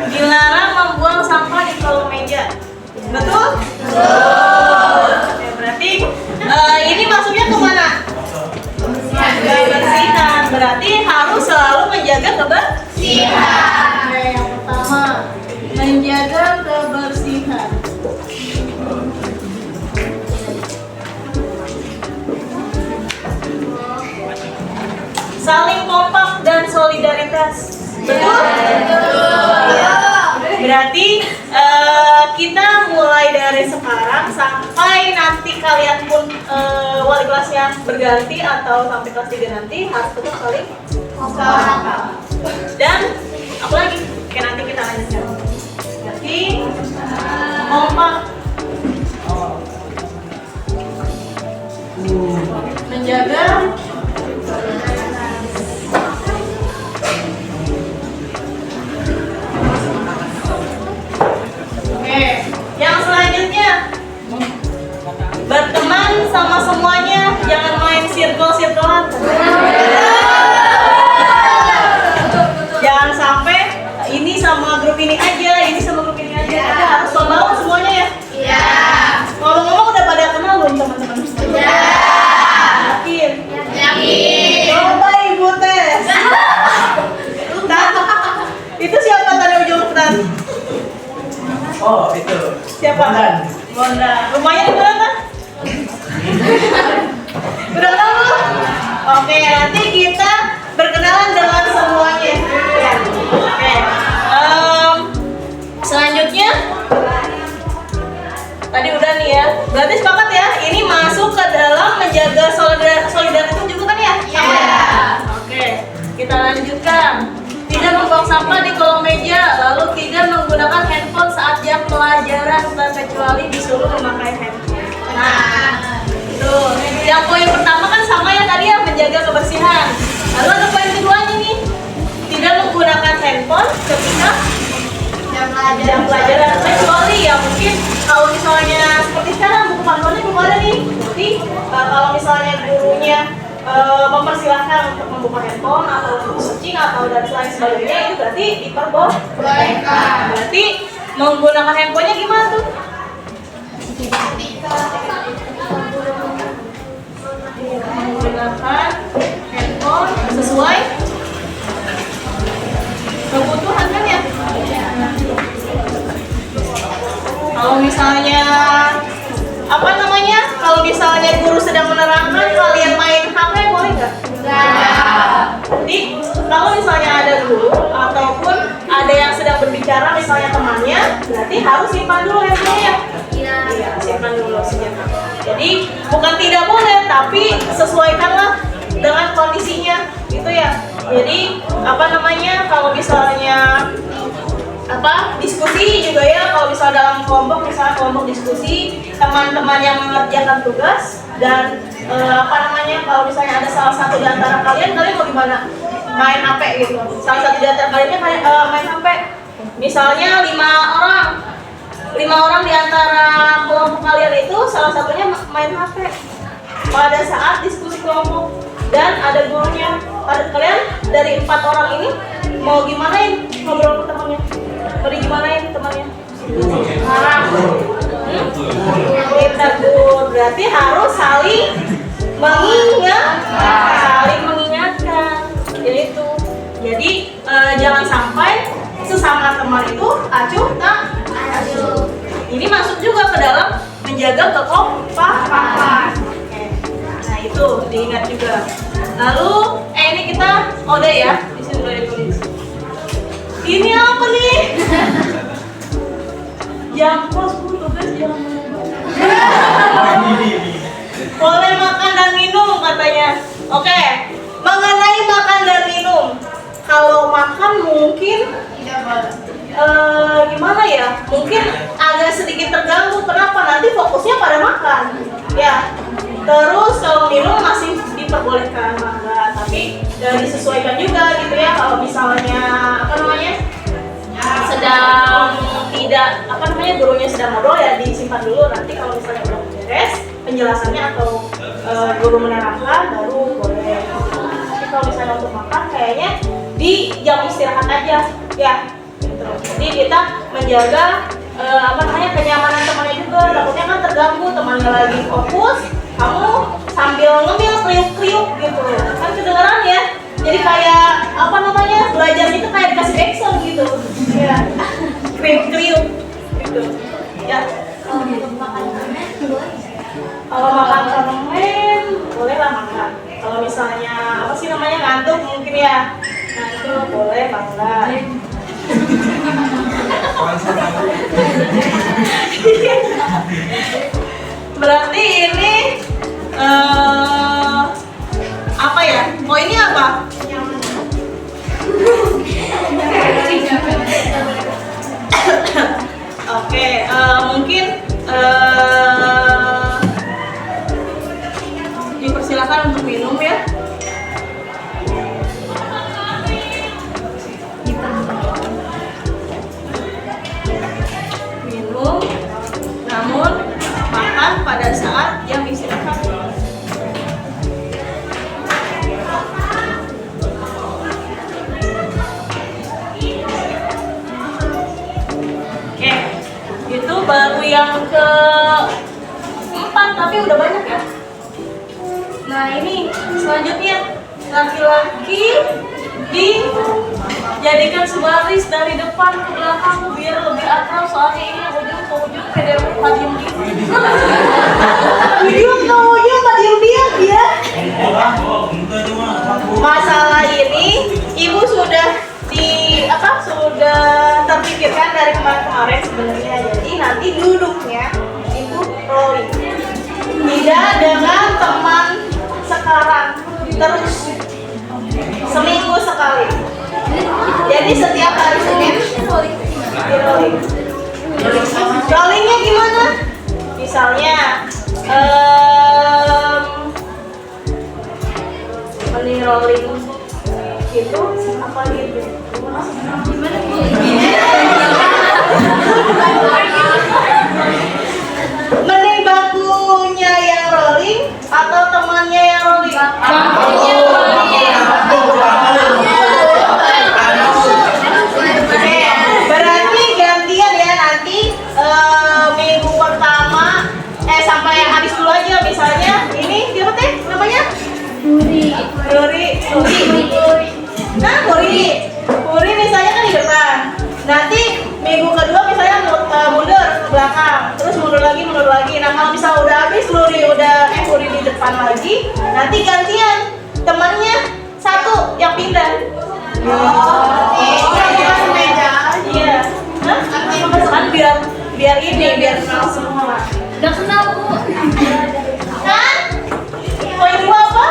Dilarang membuang sampah di kolong meja. Betul? Betul. Oke, berarti ini masuknya kemana? Kebersihan. Berarti harus selalu menjaga kebersihan. Oke, yang pertama menjaga kebersihan. Saling kompak dan solidaritas. Betul? Ya. Berarti kita mulai dari sekarang sampai nanti kalian pun wali kelasnya berganti atau sampai kelas 3 nanti harus tetap saling kompak. Dan apa lagi? Oke, nanti kita lanjutkan. Berarti kompak, menjaga yang selanjutnya berteman sama semuanya, jangan main circle-circlean. Jangan sampai ini sama grup ini aja, ini sama grup ini aja. Harus membangun semuanya ya. Iya. Ngomong-ngomong udah pada kenal belum teman-teman? Iya. Yakin? Yakin. Coba ibu tes. Itu siapa tadi ujung petan? Oh, itu. Siapa? Bondan. Rumahnya di mana? Udah tahu? Oke, nanti kita berkenalan dengan semuanya. Oke. Selanjutnya, tadi udah nih ya. Berarti sepakat ya. Ini masuk ke dalam menjaga solidaritas juga kan ya? Iya. Oke, kita lanjutkan. Tidak membuang sampah di kolong meja, lalu tidak menggunakan handphone saat jam pelajaran kecuali disuruh memakai handphone. Nah, itu. Yang poin pertama kan sama ya tadi ya, menjaga kebersihan. Lalu ada poin keduanya nih, tidak menggunakan handphone ketika jam pelajaran kecuali ya mungkin kalau misalnya seperti sekarang buku panduannya belum ada nih. Jadi kalau misalnya gurunya mempersilahkan untuk membuka handphone atau untuk searching atau dan lain sebagainya, itu berarti diperbolehkan. Berarti menggunakan handphonenya gimana tuh? Menggunakan handphone sesuai kebutuhan kan ya? Kalau misalnya apa namanya? Kalau misalnya guru sedang menerangkan kalian main HP boleh nggak? Nggak. Jadi kalau misalnya ada guru ataupun ada yang sedang berbicara misalnya temannya, berarti harus simpan dulu handphonenya. Iya, simpan dulu sejenak. Jadi bukan tidak boleh, tapi sesuaikanlah dengan kondisinya, gitu ya. Jadi apa namanya? Kalau misalnya diskusi juga ya, kalau misalnya dalam kelompok, misalnya kelompok diskusi teman-teman yang mengerjakan tugas dan kalau misalnya ada salah satu di antara kalian mau gimana? Main HP gitu. Salah satu di antara kalian main HP. Misalnya 5 orang di antara kelompok kalian itu salah satunya main HP pada saat diskusi kelompok dan ada gurunya. Kalian dari 4 orang ini mau gimanain ngobrol ke temannya? Mau digimanain temannya? Marah. Ditegur. Berarti harus saling mengingatkan. Yaitu. Jadi jangan sampai sesama teman itu acuh tak acuh. Ini masuk juga ke dalam menjaga kekompakan. Nah itu diingat juga. Lalu ini kita udah ya, di sini udah ditulis. Ini apa nih? Jam pos tugas jam. Boleh makan dan minum katanya. Oke, mengenai makan dan minum. Kalau makan mungkin gimana ya? Mungkin agak sedikit terganggu. Kenapa? Nanti fokusnya pada makan. Ya. Terus kalau minum masih diperbolehkan mangga, tapi disesuaikan juga gitu ya. Kalau misalnya sedang tidak gurunya sedang ngobrol ya disimpan dulu, nanti kalau misalnya udah beres penjelasannya atau guru menerangkan baru boleh. Tapi kalau misalnya untuk makan kayaknya di jam istirahat aja ya. gitu. Jadi kita menjaga kenyamanan temannya juga. Takutnya kan terganggu, temannya lagi fokus, kamu sambil ngemil kriuk-kriuk gitu, kan kedengeran ya. Jadi kayak belajar itu kayak dikasih Excel gitu, ya kriuk-kriuk gitu. Ya. Kalau makan permen boleh lah makan. Kalau misalnya ngantuk mungkin ya, ngantuk boleh banget. Berarti ini ini apa? Oke, mungkin dipersilakan untuk minum ya. Minum, namun makan pada saat jam istirahat. Oke, itu baru yang keempat, tapi udah banyak ya. Nah ini selanjutnya, laki-laki dijadikan sebaris dari depan ke belakang biar lebih akrab, soalnya ini ujung ke ujung kayak diem ya. Masalah ini ibu sudah terpikirkan dari kemarin sebenarnya. Jadi nanti duduknya ibu rolling, tidak dengan teman sekarang, terus seminggu sekali. Jadi setiap hari Senin di rolling. Rollingnya gimana? Misalnya meni rolling gitu apa gitu? Gimana? Meni bakunya yang rolling atau temannya yang rolling? Bakunya rolling. Berarti gantian ya nanti minggu pertama sampai habis dulu aja. Misalnya ini siapa teh namanya? Puri misalnya kan di depan. Nanti minggu kedua misalnya mundur ke belakang, terus mundur lagi. Nah kalau misalnya udah habis Puri di depan lagi, nanti gantian temannya satu yang pindah. Iya. Kan biar kenal semua. Udah kenal Bu. Kan? Poin dua apa?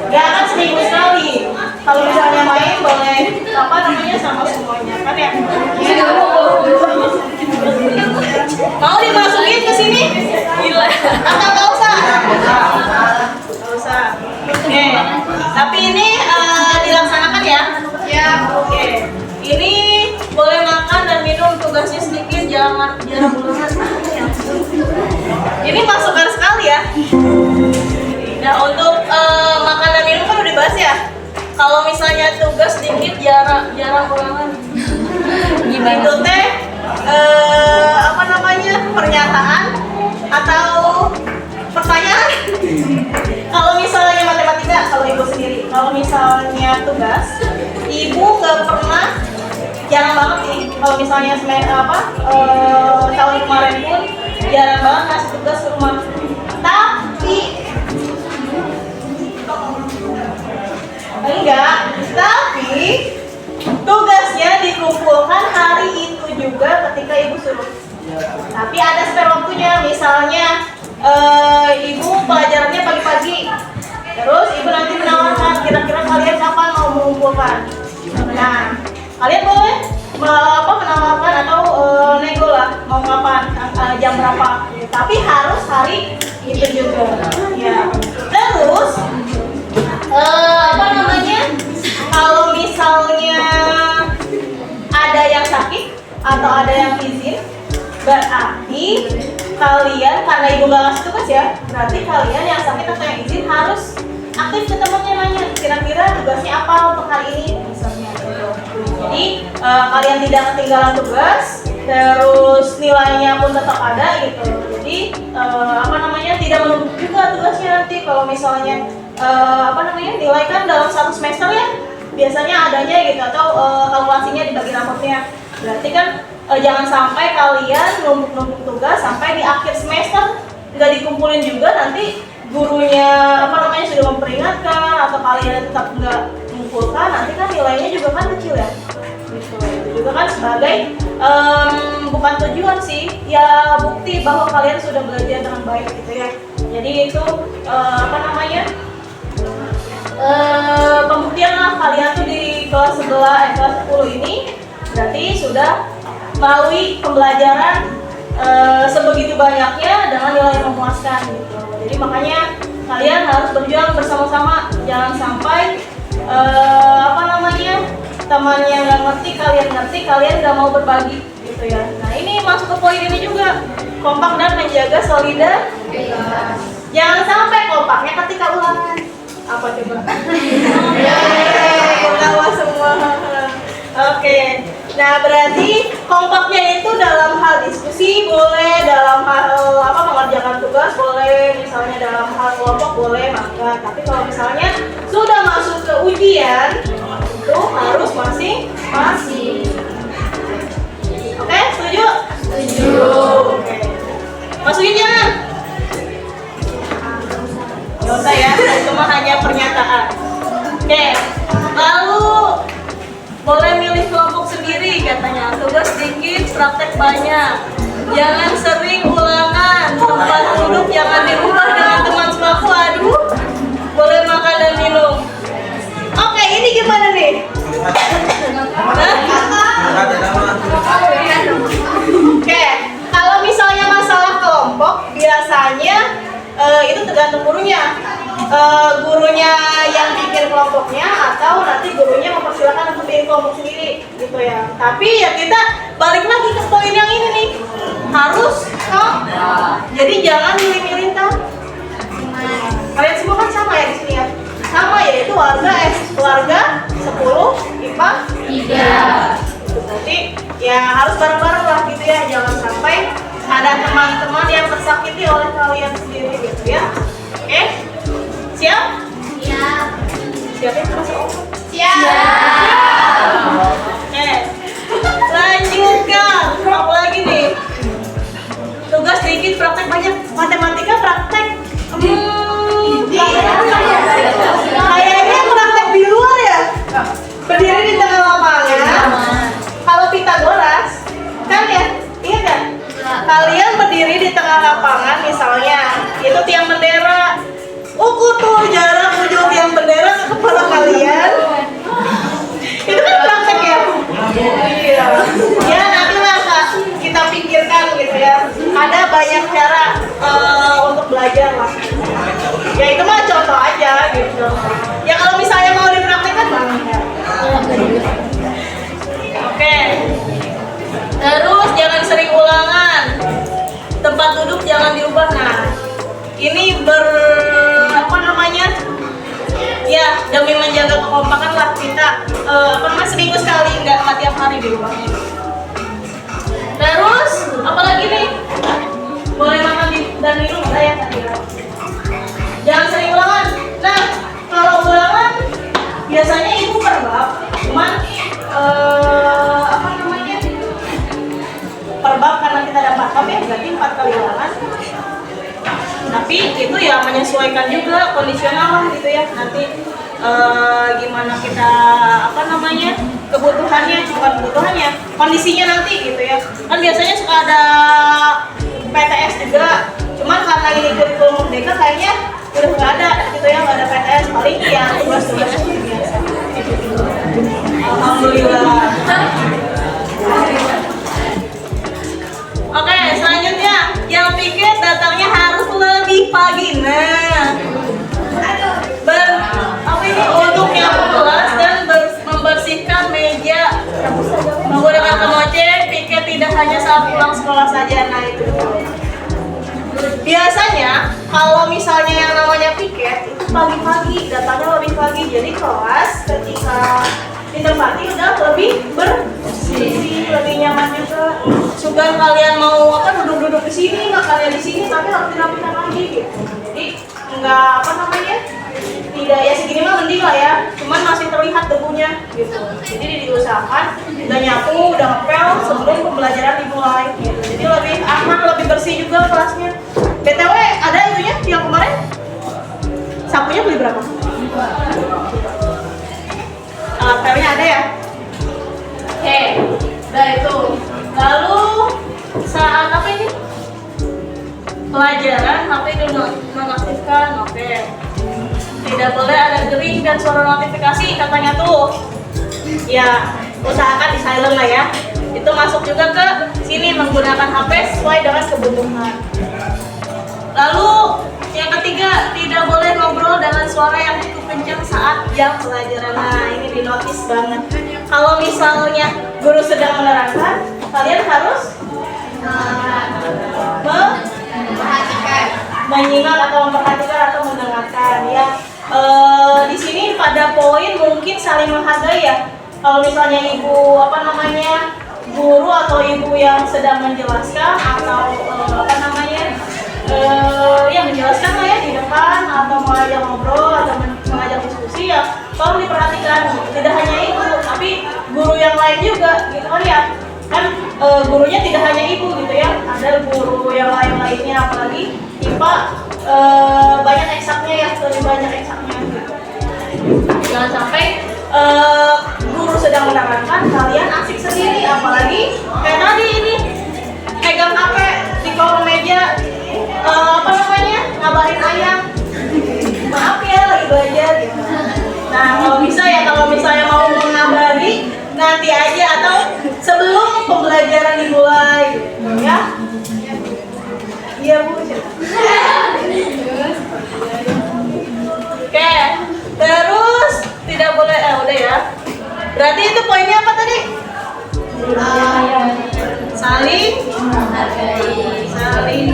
Gak akan seminggu sekali. Kalau misalnya main boleh sama semuanya kan ya. Mau dimasukin ke sini? Gila. Atau nggak usah? Nggak usah. Oke. Tapi ini dilaksanakan ya? Ya. Oke. Ini boleh makan dan minum, tugasnya sedikit, jarang banget. Ini masukan sekali ya. Nah untuk makan dan minum kan udah dibahas ya. Kalau misalnya tugas sedikit, jarang ulangan. Gimana? Itu teh pernyataan atau pertanyaan? Kalau misalnya matematika, kalau ibu sendiri, kalau misalnya tugas, ibu nggak pernah, jarang banget sih. Kalau misalnya tahun kemarin pun jarang banget ngasih tugas ke rumah. Tapi tugasnya dikumpulkan hari itu juga ketika ibu suruh. Tapi ada spare waktunya, misalnya ibu pelajarannya pagi-pagi, terus ibu nanti menawarkan kira-kira kalian kapan mau mengumpulkan. Nah, kalian boleh menawarkan atau nego lah mau kapan, jam berapa. Tapi harus hari itu juga. Ya. Terus kalau misalnya ada yang sakit atau ada yang izin, berarti kalian, karena ibu gak ngasih tugas ya, berarti kalian yang sakit atau yang izin harus aktif ke temennya nanya kira-kira tugasnya apa untuk hari ini misalnya gitu. Jadi kalian tidak ketinggalan tugas, terus nilainya pun tetap ada gitu. Jadi tidak menumpuk juga tugasnya nanti kalau misalnya nilai kan dalam satu semester ya biasanya adanya gitu atau kalkulasinya dibagi rapotnya. Berarti kan jangan sampai kalian numpuk tugas sampai di akhir semester nggak dikumpulin juga, nanti gurunya sudah memperingatkan atau kalian tetap nggak mengumpulkan, nanti kan nilainya juga kan kecil ya. Gitu. Itu juga kan sebagai bukan tujuan sih, ya bukti bahwa kalian sudah belajar dengan baik gitu ya. Jadi itu pembuktian lah kalian tuh di kelas 10 ini berarti sudah melalui pembelajaran sebegitu banyaknya dengan nilai yang memuaskan gitu. Jadi makanya kalian harus berjuang bersama-sama, jangan sampai temannya nggak ngerti, kalian nggak mau berbagi gitu ya. Nah ini masuk ke poin ini juga, kompak dan menjaga solidaritas. Jangan sampai kompaknya ketika ulangan. Apa coba? Ketawa semua. Oke. Nah berarti kompaknya itu dalam hal diskusi boleh, dalam hal mengerjakan tugas boleh, misalnya dalam hal kelompok boleh, maka tapi kalau misalnya sudah masuk ke ujian itu harus masing-masing. Oke, setuju? Setuju. Oke. Masukin jangan. Gak usah ya, cuma hanya pernyataan. Oke, lalu boleh milih kelompok sendiri katanya. Tugas sedikit, praktek banyak. Jangan sering ulangan. Tempat duduk jangan dirubah dengan teman sebangku. Aduh, boleh makan dan minum. Oke, ini gimana nih? Oke, kalau misalnya masalah kelompok biasanya itu tergantung gurunya. Gurunya yang bikin kelompoknya atau nanti gurunya mempersilakan untuk bikin kelompok sendiri gitu ya. Tapi ya kita balik lagi ke poin yang ini nih, harus jadi jangan milih-milih kan. Kalian semua kan sama ya di sini ya, sama yaitu keluarga 10 IPA 3 gitu. Berarti ya harus bareng-bareng lah gitu ya, jangan sampai ada teman-teman yang tersakiti oleh kalian sendiri gitu ya. Oke? Siap? Siap. Siapin termasuk? Siap. Oke. Lanjutkan. Apa lagi nih? Tugas sedikit, praktek banyak. Matematika praktek. Kayaknya praktek di luar ya. Berdiri di tengah lapangan. Kalau Pitagoras, kan ya? Ingat kan? Kalian berdiri di tengah lapangan misalnya, itu tiang bendera. Ukur tuh jarak ujung tiang bendera ke kepala kalian. Itu kan praktek ya? Iya. Ya nantilah kita pikirkan gitu ya. Ada banyak cara untuk belajar lah. Ya itu mah contoh aja gitu. Ya kalau misalnya mau dipraktekkan banget. Oke. Terus jangan sering ulangan. Tempat duduk jangan diubah. Nah, ini ya demi menjaga kekompakan lah kita seminggu sekali, nggak tiap hari diubahnya. Terus apalagi nih, boleh makan dan minum ya tadi. Jangan sering ulangan. Nah kalau ulangan biasanya itu per bab, cuman per bab karena kita ada 4 bab ya, berarti 4 kali ulangan. Tapi itu ya menyesuaikan juga, kondisional lah gitu ya. Nanti gimana kita kebutuhannya, kondisinya nanti gitu ya. Kan biasanya suka ada PTS juga. Cuman karena ini kurikulum merdeka kayaknya udah nggak ada gitu ya, nggak ada PTS, paling ya tugas-tugas biasa. Alhamdulillah. Oke, selanjutnya yang piket datangnya harus lebih pagi. Nah, untuk nyapu kelas dan membersihkan meja menggunakan kemoce. Piket tidak hanya saat pulang sekolah saja. Nah itu biasanya kalau misalnya yang namanya piket itu pagi-pagi, datangnya lebih pagi. Jadi kelas ketika ditempati udah lebih bersih, lebih nyaman juga. Suka kalian mau duduk-duduk di sini, makannya di sini, tapi harus dirapikan lagi gitu. Jadi nggak tidak ya segini mah mending lah ya, cuman masih terlihat debunya gitu. Jadi diusahakan udah nyapu, udah ngepel sebelum pembelajaran dimulai gitu. Jadi lebih aman, lebih bersih juga kelasnya. BTW ada itunya yang kemarin sapunya beli berapa? Pelnya ada ya? Oke, udah itu. Lalu saat apa ini? Pelajaran HP dinonaktifkan, oke. Tidak boleh ada dering dan suara notifikasi katanya tuh. Ya, usahakan di silent lah ya. Itu masuk juga ke sini menggunakan HP sesuai dengan kebutuhan. Lalu yang ketiga, tidak boleh ngobrol dengan suara yang cukup kencang saat jam pelajaran. Nah, ini dinotis banget. Kalau misalnya guru sedang menerangkan, kalian harus menyimak atau memperhatikan atau mendengarkan ya. Di sini pada poin mungkin saling menghargai ya. Kalau misalnya ibu guru atau ibu yang sedang menjelaskan atau yang menjelaskan lah ya di depan atau mengajak ngobrol atau mengajak diskusi ya, tolong diperhatikan. Tidak hanya ibu, tapi guru yang lain juga gitu kan ya. Kan gurunya tidak hanya ibu gitu ya, ada guru yang lainnya, apalagi IPA banyak eksaknya ya, lebih banyak eksaknya gitu. Jangan sampai guru sedang menerangkan kalian asik sendiri, apalagi kayak tadi ini pegang HP di kolong meja, ngabarin ayam, maaf ya lagi belajar gitu. Nah kalau bisa ya, kalau misalnya mau mengabari nanti aja atau sebelum pembelajaran dimulai gitu ya. Iya Bu. Oke, terus tidak boleh udah ya. Berarti itu poinnya apa tadi? Saling menghargai.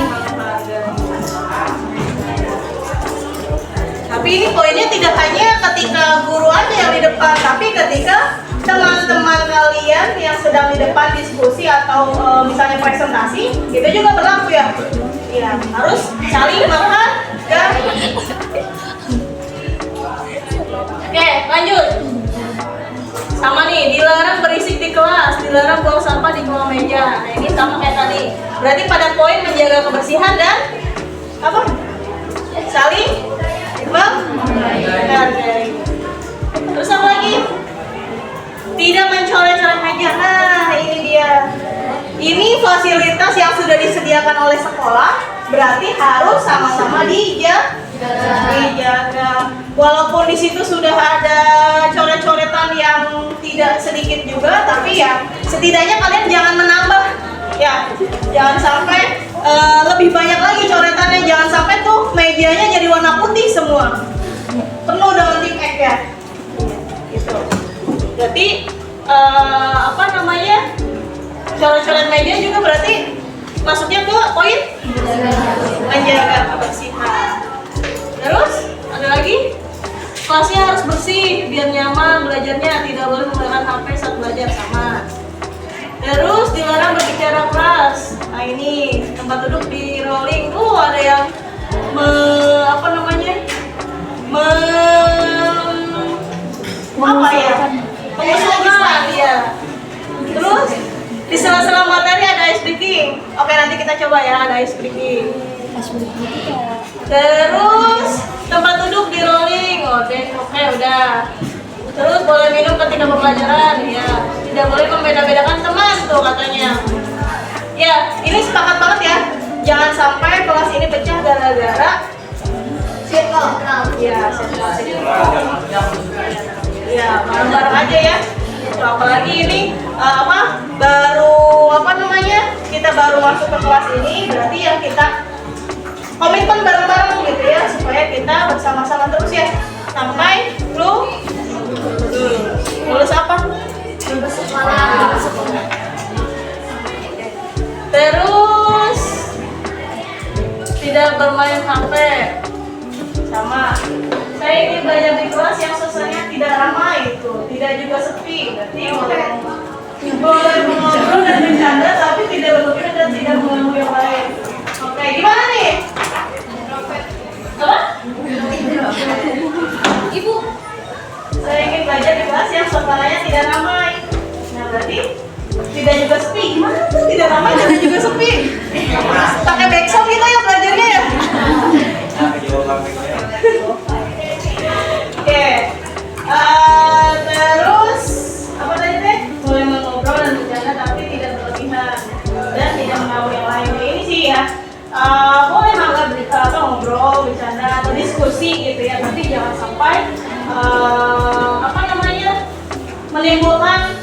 Tapi ini poinnya tidak hanya ketika guru aja yang di depan, tapi ketika teman-teman kalian yang sedang di depan diskusi atau misalnya presentasi, itu juga berlaku ya. Ya, harus saling menghargai. Oke, lanjut. Sama nih, dilarang berisik di kelas, dilarang buang sampah di kolong meja. Nah, ini sama kayak tadi. Berarti pada poin menjaga kebersihan dan apa? Saling menghargai. Terus apa lagi? Tidak mencoret-coret meja. Nah, ini dia. Ini fasilitas yang sudah disediakan oleh sekolah, berarti harus sama-sama dijaga. Walaupun di situ sudah ada coret-coretan yang tidak sedikit juga, tapi ya setidaknya kalian jangan menambah. Ya, jangan sampai lebih banyak lagi coretannya. Jangan sampai tuh mejanya jadi warna putih semua, penuh dengan tip X ya. Gitu. Berarti coret-coret meja juga berarti masuknya ke poin menjaga kebersihan. Terus ada lagi, kelasnya harus bersih biar nyaman belajarnya, tidak boleh menggunakan HP saat belajar sama. Terus dilarang berbicara keras. Nah ini tempat duduk di rolling. Ada yang pengusungan ya. Terus di sela-sela materi ada ice breaking. Oke, nanti kita coba ya, ada ice breaking. Terus tempat duduk di rolling. Oke, udah. Terus boleh minum ketika pembelajaran ya. Tidak boleh membeda-bedakan teman tuh katanya. Ya, ini sepakat banget ya. Jangan sampai kelas ini pecah gara-gara circle. Ya, ya, bareng-bareng aja ya. Apalagi ini kita baru masuk ke kelas ini, berarti ya kita komitmen bareng-bareng gitu ya, supaya kita bersama-sama terus ya sampai lulus apa? Lulus sekolah. Terus tidak bermain HP sama Boleh mengobrol dan bercanda tapi tidak berlebihan dan tidak mengganggu yang lain. Oke, gimana nih? Apa? Ibu, saya ingin belajar di kelas yang suasananya tidak ramai. Nah, berarti tidak juga sepi. Gimana tuh tidak ramai dan juga sepi? Pakai backsound kita ya belajarnya ya? Oke. Terus apa tadi teh? Boleh mengobrol dan bercanda tapi tidak berlebihan dan tidak mengganggu yang lain. Ini sih ya. Boleh ngobrol, bercanda atau diskusi gitu ya, tapi jangan sampai menimbulkan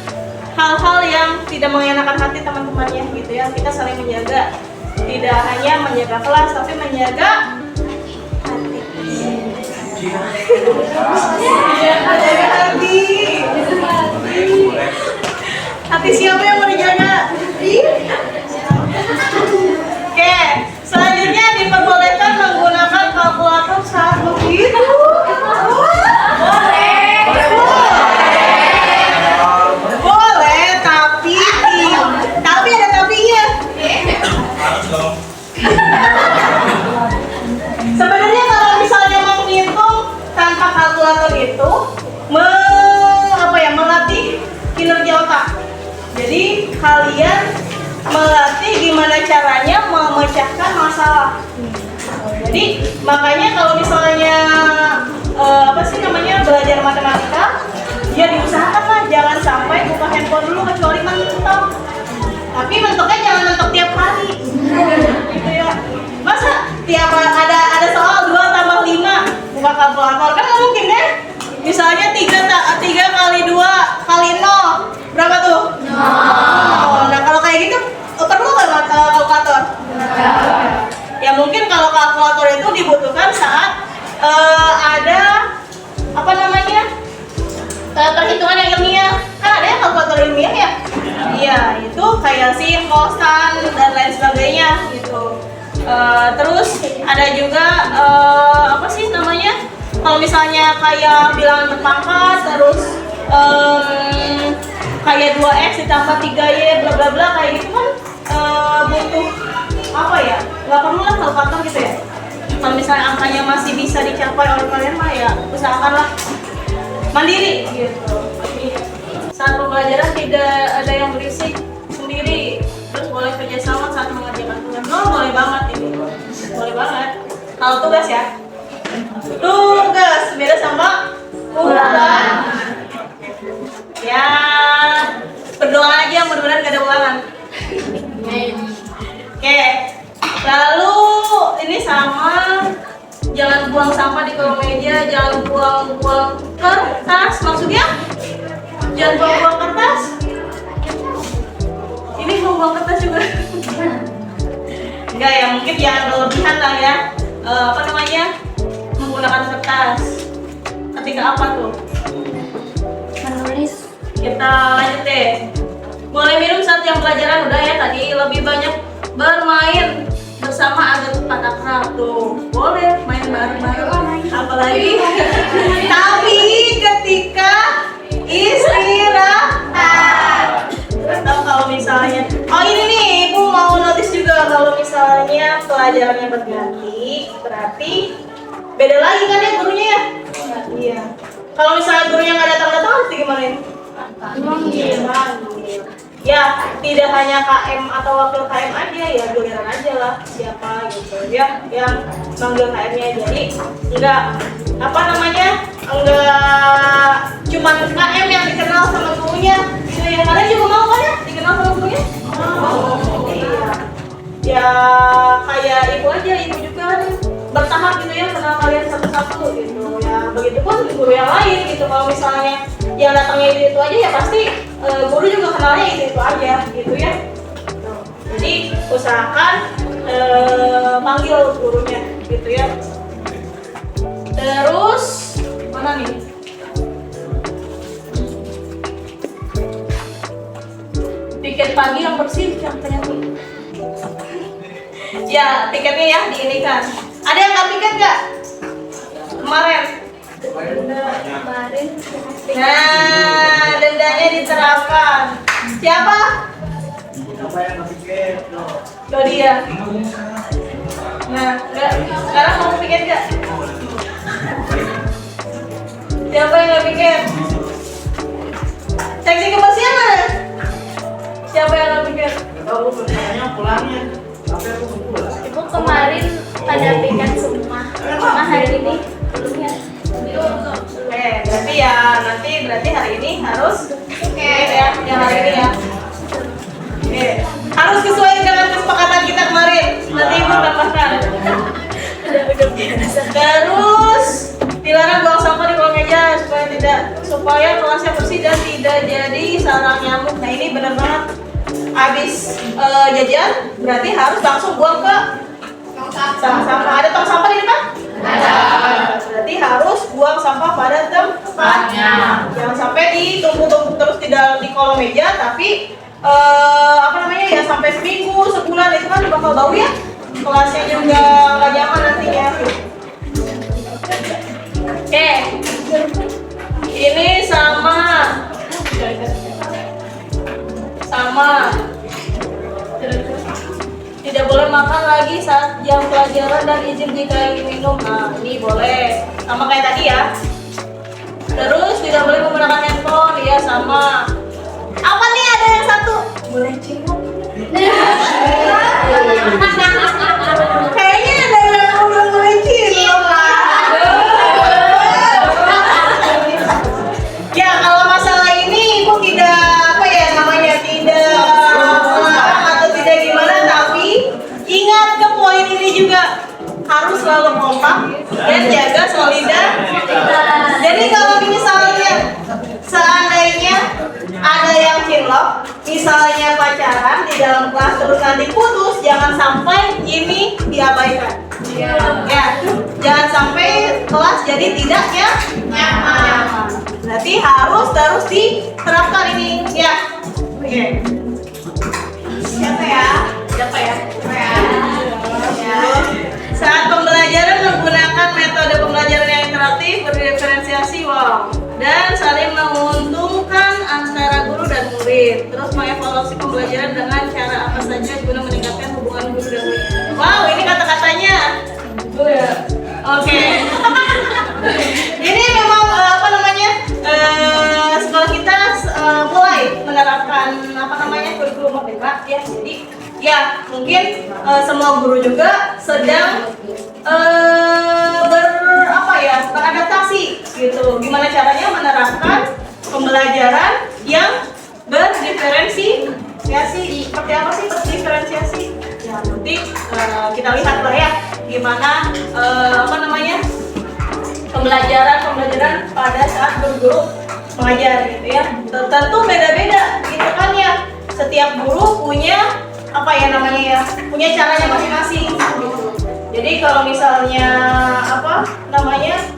hal-hal yang tidak mengenakan hati teman-temannya gitu ya. Kita saling menjaga, tidak hanya menjaga kelas tapi menjaga hati. Menjaga hati. Hati siapa yang mau dijaga? Oke, selanjutnya diperbolehkan menggunakan kalkulator saat menghitung. Boleh, tapi ada tapinya. Sebenarnya kalau misalnya menghitung tanpa kalkulator itu melatih kinerja otak. Jadi kalian melatih gimana caranya memecahkan masalah. Jadi makanya kalau misalnya belajar matematika, ya diusahakan lah jangan sampai buka handphone dulu kecuali mentok. Tapi mentoknya jangan mentok tiap hari. Gitu ya. Masa tiap ada soal 2 tambah 5 buka kalkulator kan nggak mungkin ya? Misalnya 3 kali 2 kali 0 berapa tuh? 0. Nah kalau kayak gitu perlu nggak kalkulator? Ya mungkin kalau kalkulator itu dibutuhkan saat ada perhitungan yang ilmiah. Kan ada yang kalkulator ilmiah ya? Iya, itu kayak sin, kosan dan lain sebagainya gitu. Terus ada juga kalau misalnya kayak bilangan berpangkat, terus kayak 2x ditambah 3y bla bla bla kayak gitu kan butuh nggak perlu lah kalkulator gitu ya. Kalau misalnya angkanya masih bisa dicapai oleh kalian mah ya usahakanlah mandiri gitu. Saat pembelajaran tidak ada yang berisik sendiri, terus boleh kerjasama saat mengerjakan tugas. Boleh banget ini, boleh banget. Kalau tugas ya, tugas beda sama ulangan. Ya berdoa aja mudah-mudahan gak ada ulangan. Oke, lalu ini sama, jangan buang sampah di kolong meja, jangan buang kertas. Maksudnya jangan buang kertas. Ini buang kertas juga. Enggak ya, mungkin jangan berlebihan lah ya. Menggunakan kertas. Ketika apa tuh? Menulis. Kita lanjut deh. Boleh minum saat jam pelajaran udah ya tadi. Lebih banyak bermain bersama agar cepat akrab tuh. Boleh main bareng-bareng. Apalagi tapi ketika istirahat. Atau kalau misalnya ini nih ibu mau notice juga kalau misalnya pelajarannya berganti berarti beda lagi kan ya gurunya ya? Iya. Kalau misalnya gurunya nggak datang harus digimanain? Dipanggil. Ya tidak hanya KM atau wakil KM aja ya, giliran aja lah siapa gitu ya yang manggil KM-nya. Jadi enggak cuman KM yang dikenal sama gurunya gitu ya. Kalian juga mau kan ya dikenal sama gurunya? Iya. Ya kayak ibu aja, ibu juga bertahap gitu ya kenal kalian satu-satu gitu ya. Begitupun guru yang lain gitu. Kalau misalnya yang datangnya itu aja ya pasti guru juga kenalnya itu aja gitu ya. Jadi usahakan panggil gurunya gitu ya. Terus mana nih? Tiket pagi yang bersih katanya tuh. Ya tiketnya ya diinikan. Ada yang nggak piket nggak? Kemarin. Nah, dendanya diterapkan. Siapa? Claudia. Nah, enggak. Sekarang mau pikir nggak? Siapa yang nggak pikir? Seksi kebersihan mana? Siapa yang nggak pikir? Ibu kemarin pada piket semua, cuma hari ini belum ya. Oke, berarti ya berarti hari ini harus ya, yang hari ini ya. Oke, harus sesuai dengan kesepakatan kita kemarin. Nanti ibu tambahkan. Terus dilarang buang sampah di kolong meja supaya kelasnya bersih dan tidak jadi sarang nyamuk. Nah ini benar banget. Abis jajan berarti harus langsung buang ke tong sampah. Ada tong sampah di depan? Ada. Berarti harus buang sampah pada tempatnya. Jangan sampai ditumpuk-tumpuk terus di kolong meja, tapi ya sampai seminggu, sebulan itu kan bakal bau ya. Kelasnya juga nggak nyaman nantinya. Oke, ini sama tidak boleh makan lagi saat jam pelajaran dan izin jika ingin minum. Nah ini boleh sama kayak tadi ya. Terus tidak boleh menggunakan handphone, ya sama. Apa nih ada yang satu? Boleh cium. Kayaknya ada yang udah mulai cium lah. Ya kalau masalah ini ibu tidak tidak melarang atau tidak gimana, tapi ingat ke poin ini juga harus selalu kompak dan jaga solidaritas. Jadi kalau misalnya seandainya ada yang cinlok, misalnya pacaran di dalam kelas terus nanti putus, jangan sampai ini diabaikan. Ya, jangan sampai kelas jadi tidak nyaman. Berarti harus terus diterapkan ini ya. Oke. Siapa ya? Ya. Saat pembelajaran menggunakan metode pembelajaran yang interaktif, berdiferensiasi, dan saling menguntungkan antara guru dan murid. Terus mengevaluasi pembelajaran dengan cara apa saja guna meningkatkan hubungan guru dan murid. Wow, ini kata-katanya. Oke. Ini memang sekolah kita mulai menerapkan kurikulum merdeka ya. Jadi ya mungkin semua guru juga sedang beradaptasi gitu. Gimana caranya menerapkan pembelajaran yang berdiferensiasi. Seperti apa sih berdiferensiasi? Ya nanti kita lihat lah ya gimana pembelajaran pada saat guru mengajar gitu ya. Tentu beda-beda gitu kan ya. Setiap guru punya punya caranya masing-masing gitu. Jadi kalau misalnya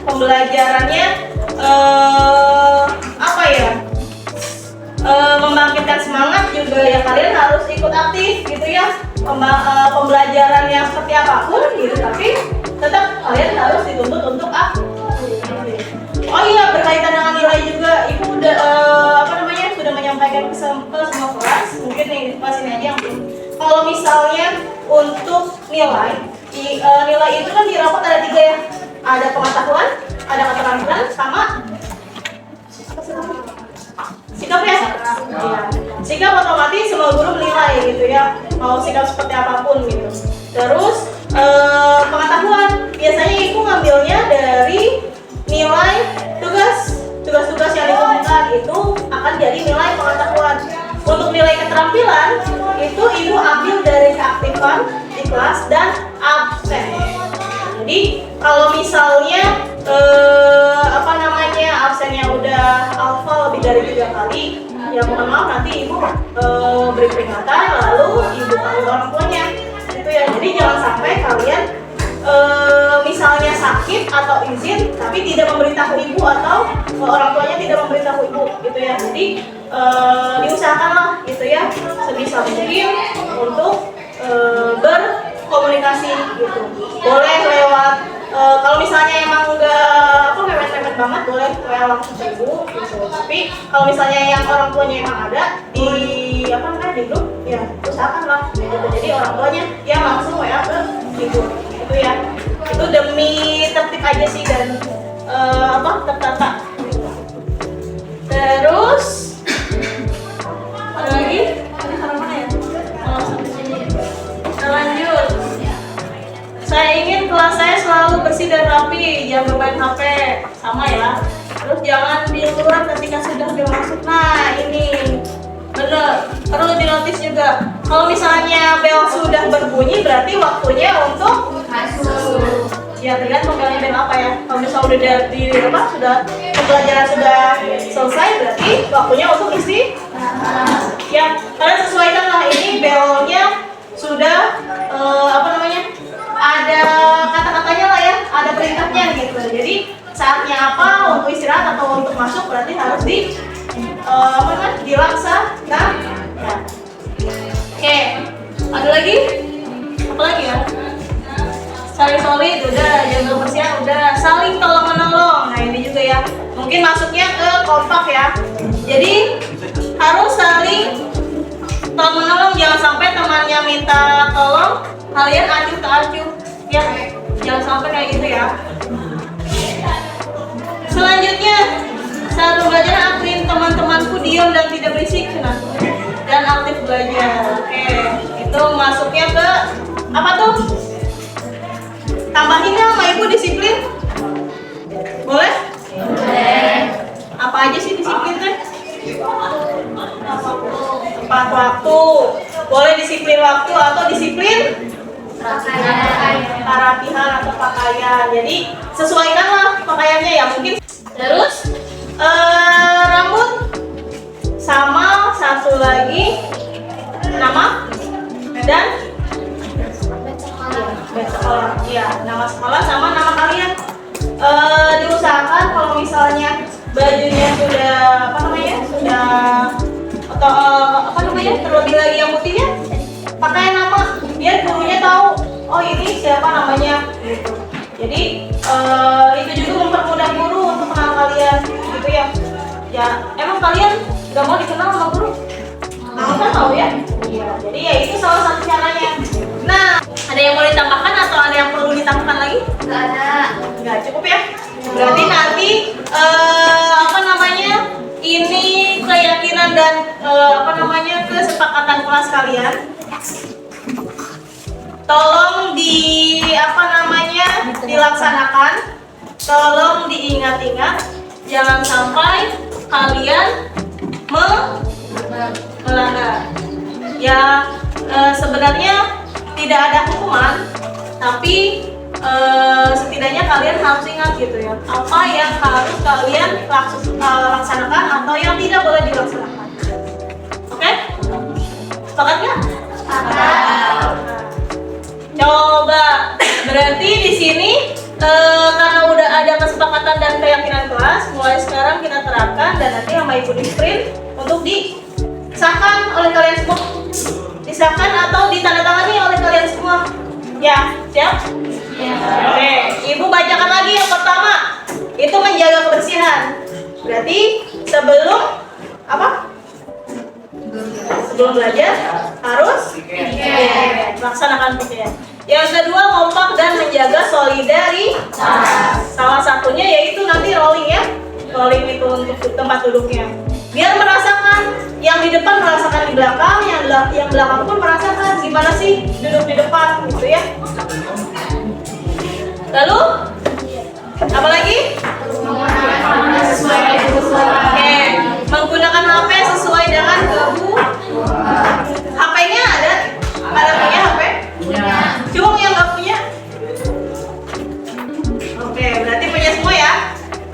pembelajarannya membangkitkan semangat juga ya, kalian harus ikut aktif gitu ya. Pembelajaran yang seperti apapun gitu, tapi tetap kalian harus dituntut untuk aktif. Oh iya, berkaitan dengan nilai juga, ibu udah sudah menyampaikan ke semua kelas. Mungkin nih pas ini aja yang kalau misalnya untuk nilai itu kan di rapot ada 3 ya. Ada pengetahuan, ada keterampilan, sama sikap ya. Sikap otomatis semua guru menilai gitu ya, mau sikap seperti apapun gitu. Terus pengetahuan biasanya ibu ngambilnya dari nilai tugas-tugas yang dikumpulkan, itu akan jadi nilai pengetahuan. Untuk nilai keterampilan itu ibu ambil dari keaktifan di kelas dan absen. Jadi kalau misalnya absennya udah alfa lebih dari 3 kali, ya mohon maaf nanti ibu beri peringatan, lalu ibu panggil orang tuanya itu ya. Jadi jangan sampai kalian misalnya sakit atau izin tapi tidak memberitahu ibu, atau orang tuanya tidak memberitahu ibu gitu ya. Jadi diusahakanlah gitu ya sebisa mungkin untuk berkomunikasi gitu. Boleh lewat kalau misalnya emang enggak mepet-mepet banget, boleh langsung ke ibu gitu. Tapi kalau misalnya yang orang tuanya emang ada, di apa namanya di grup ya usahakan lah gitu. Jadi orang tuanya ya langsung WA ke ibu gitu ya. Itu demi tertib aja sih dan tertata. Terus ada lagi? Ini halaman mana ya? Oh, sampai sini. Kita lanjut. Saya ingin kelas saya selalu bersih dan rapi, jangan bermain HP, sama ya. Terus jangan di luar ketika sudah masuk. Nah ini bener, perlu dinotis juga. Kalau misalnya bel sudah berbunyi, berarti waktunya untuk masuk. Ya tergantung belnya bel apa ya. Kalau misalnya sudah pembelajaran sudah selesai, berarti waktunya untuk isi. Ya kalian sesuaikan lah, ini belnya sudah ada kata-katanya lah ya, ada perintahnya gitu. Jadi saatnya apa untuk istirahat atau untuk masuk berarti harus dilaksanakan. Ya. Oke, ada lagi? Apa lagi ya? Saling solid udah, jaga kebersihan udah, saling tolong menolong. Nah ini juga ya, mungkin masuknya ke kompak ya. Jadi harus saling tolong menolong, jangan sampai temannya minta tolong kalian acuh ke acuh ya, jangan sampai kayak gitu ya. Selanjutnya saat belajar akuin teman-temanku diam dan tidak berisik dan aktif belajar. Oke, itu masuknya ke apa tuh? Tambahin ya sama ibu disiplin, boleh? Boleh. Apa aja sih disiplin teh? Tepat waktu, boleh disiplin waktu atau disiplin kerapihan atau pakaian. Jadi sesuaikanlah pakaiannya ya mungkin. Terus rambut sama satu lagi nama dan sekolah. Ya, nama sekolah sama nama kalian. Diusahakan kalau misalnya bajunya sudah terlebih lagi yang putihnya pakai nama biar gurunya tahu oh ini siapa namanya gitu. Jadi itu juga mempermudah guru untuk kenal kalian gitu ya. Ya emang kalian nggak mau dikenal sama guru? Kamu kan tahu ya. Iya. Jadi ya itu salah satu caranya. Nah ada yang mau ditambahkan atau ada yang perlu ditambahkan lagi? Nggak ada. Nggak cukup ya. Berarti nanti ini keyakinan dan kesepakatan kelas kalian. Tolong dilaksanakan, tolong diingat-ingat, jangan sampai kalian melanggar. Ya sebenarnya tidak ada hukuman, tapi setidaknya kalian harus ingat gitu ya, apa yang harus kalian laksanakan atau yang tidak boleh dilaksanakan. Oke? Sepakat nggak? Sepakat. Coba, berarti di sini karena udah ada kesepakatan dan keyakinan kelas, mulai sekarang kita terapkan dan nanti sama ibu di sprint untuk disahkan oleh kalian semua, disahkan atau ditandatangani oleh kalian semua. Ya, siap? Ya. Oke, ibu bacakan lagi yang pertama. Itu menjaga kebersihan. Berarti sebelum apa? Sebelum belajar harus laksanakan ya. Yang kedua kompak dan menjaga solidaritas. Salah satunya yaitu nanti rolling ya. Rolling itu untuk tempat duduknya. Biar merasakan yang di depan merasakan di belakang, yang belakang pun merasakan gimana sih duduk di depan gitu ya. Lalu apa lagi? Oke, menggunakan HP sesuai dengan kebutuhan. HP-nya ada? Ada punya HP? Punya. Cuma yang nggak punya? Oke, berarti punya semua ya?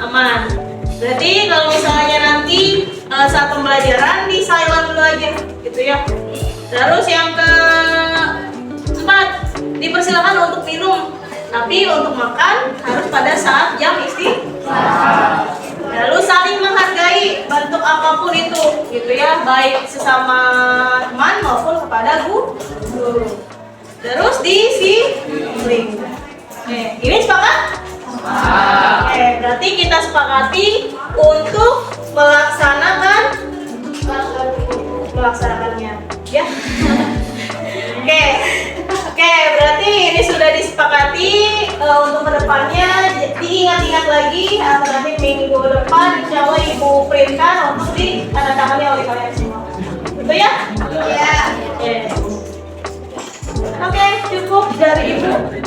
Aman. Berarti kalau misalnya nanti saat pembelajaran di silent dulu aja, gitu ya. Terus yang keempat, dipersilakan untuk minum. Tapi untuk makan harus pada saat jam istirahat. Lalu saling menghargai bentuk apapun itu, gitu ya, baik sesama teman maupun kepada guru. Terus disiplin. Oke, ini sepakat? Oke, berarti kita sepakati untuk melaksanakannya. ini sudah disepakati untuk kedepannya diingat-ingat lagi nanti minggu depan insya Allah ibu printkan untuk ditandatangani oleh kalian semua. Betul ya? Iya. Oke, cukup dari ibu.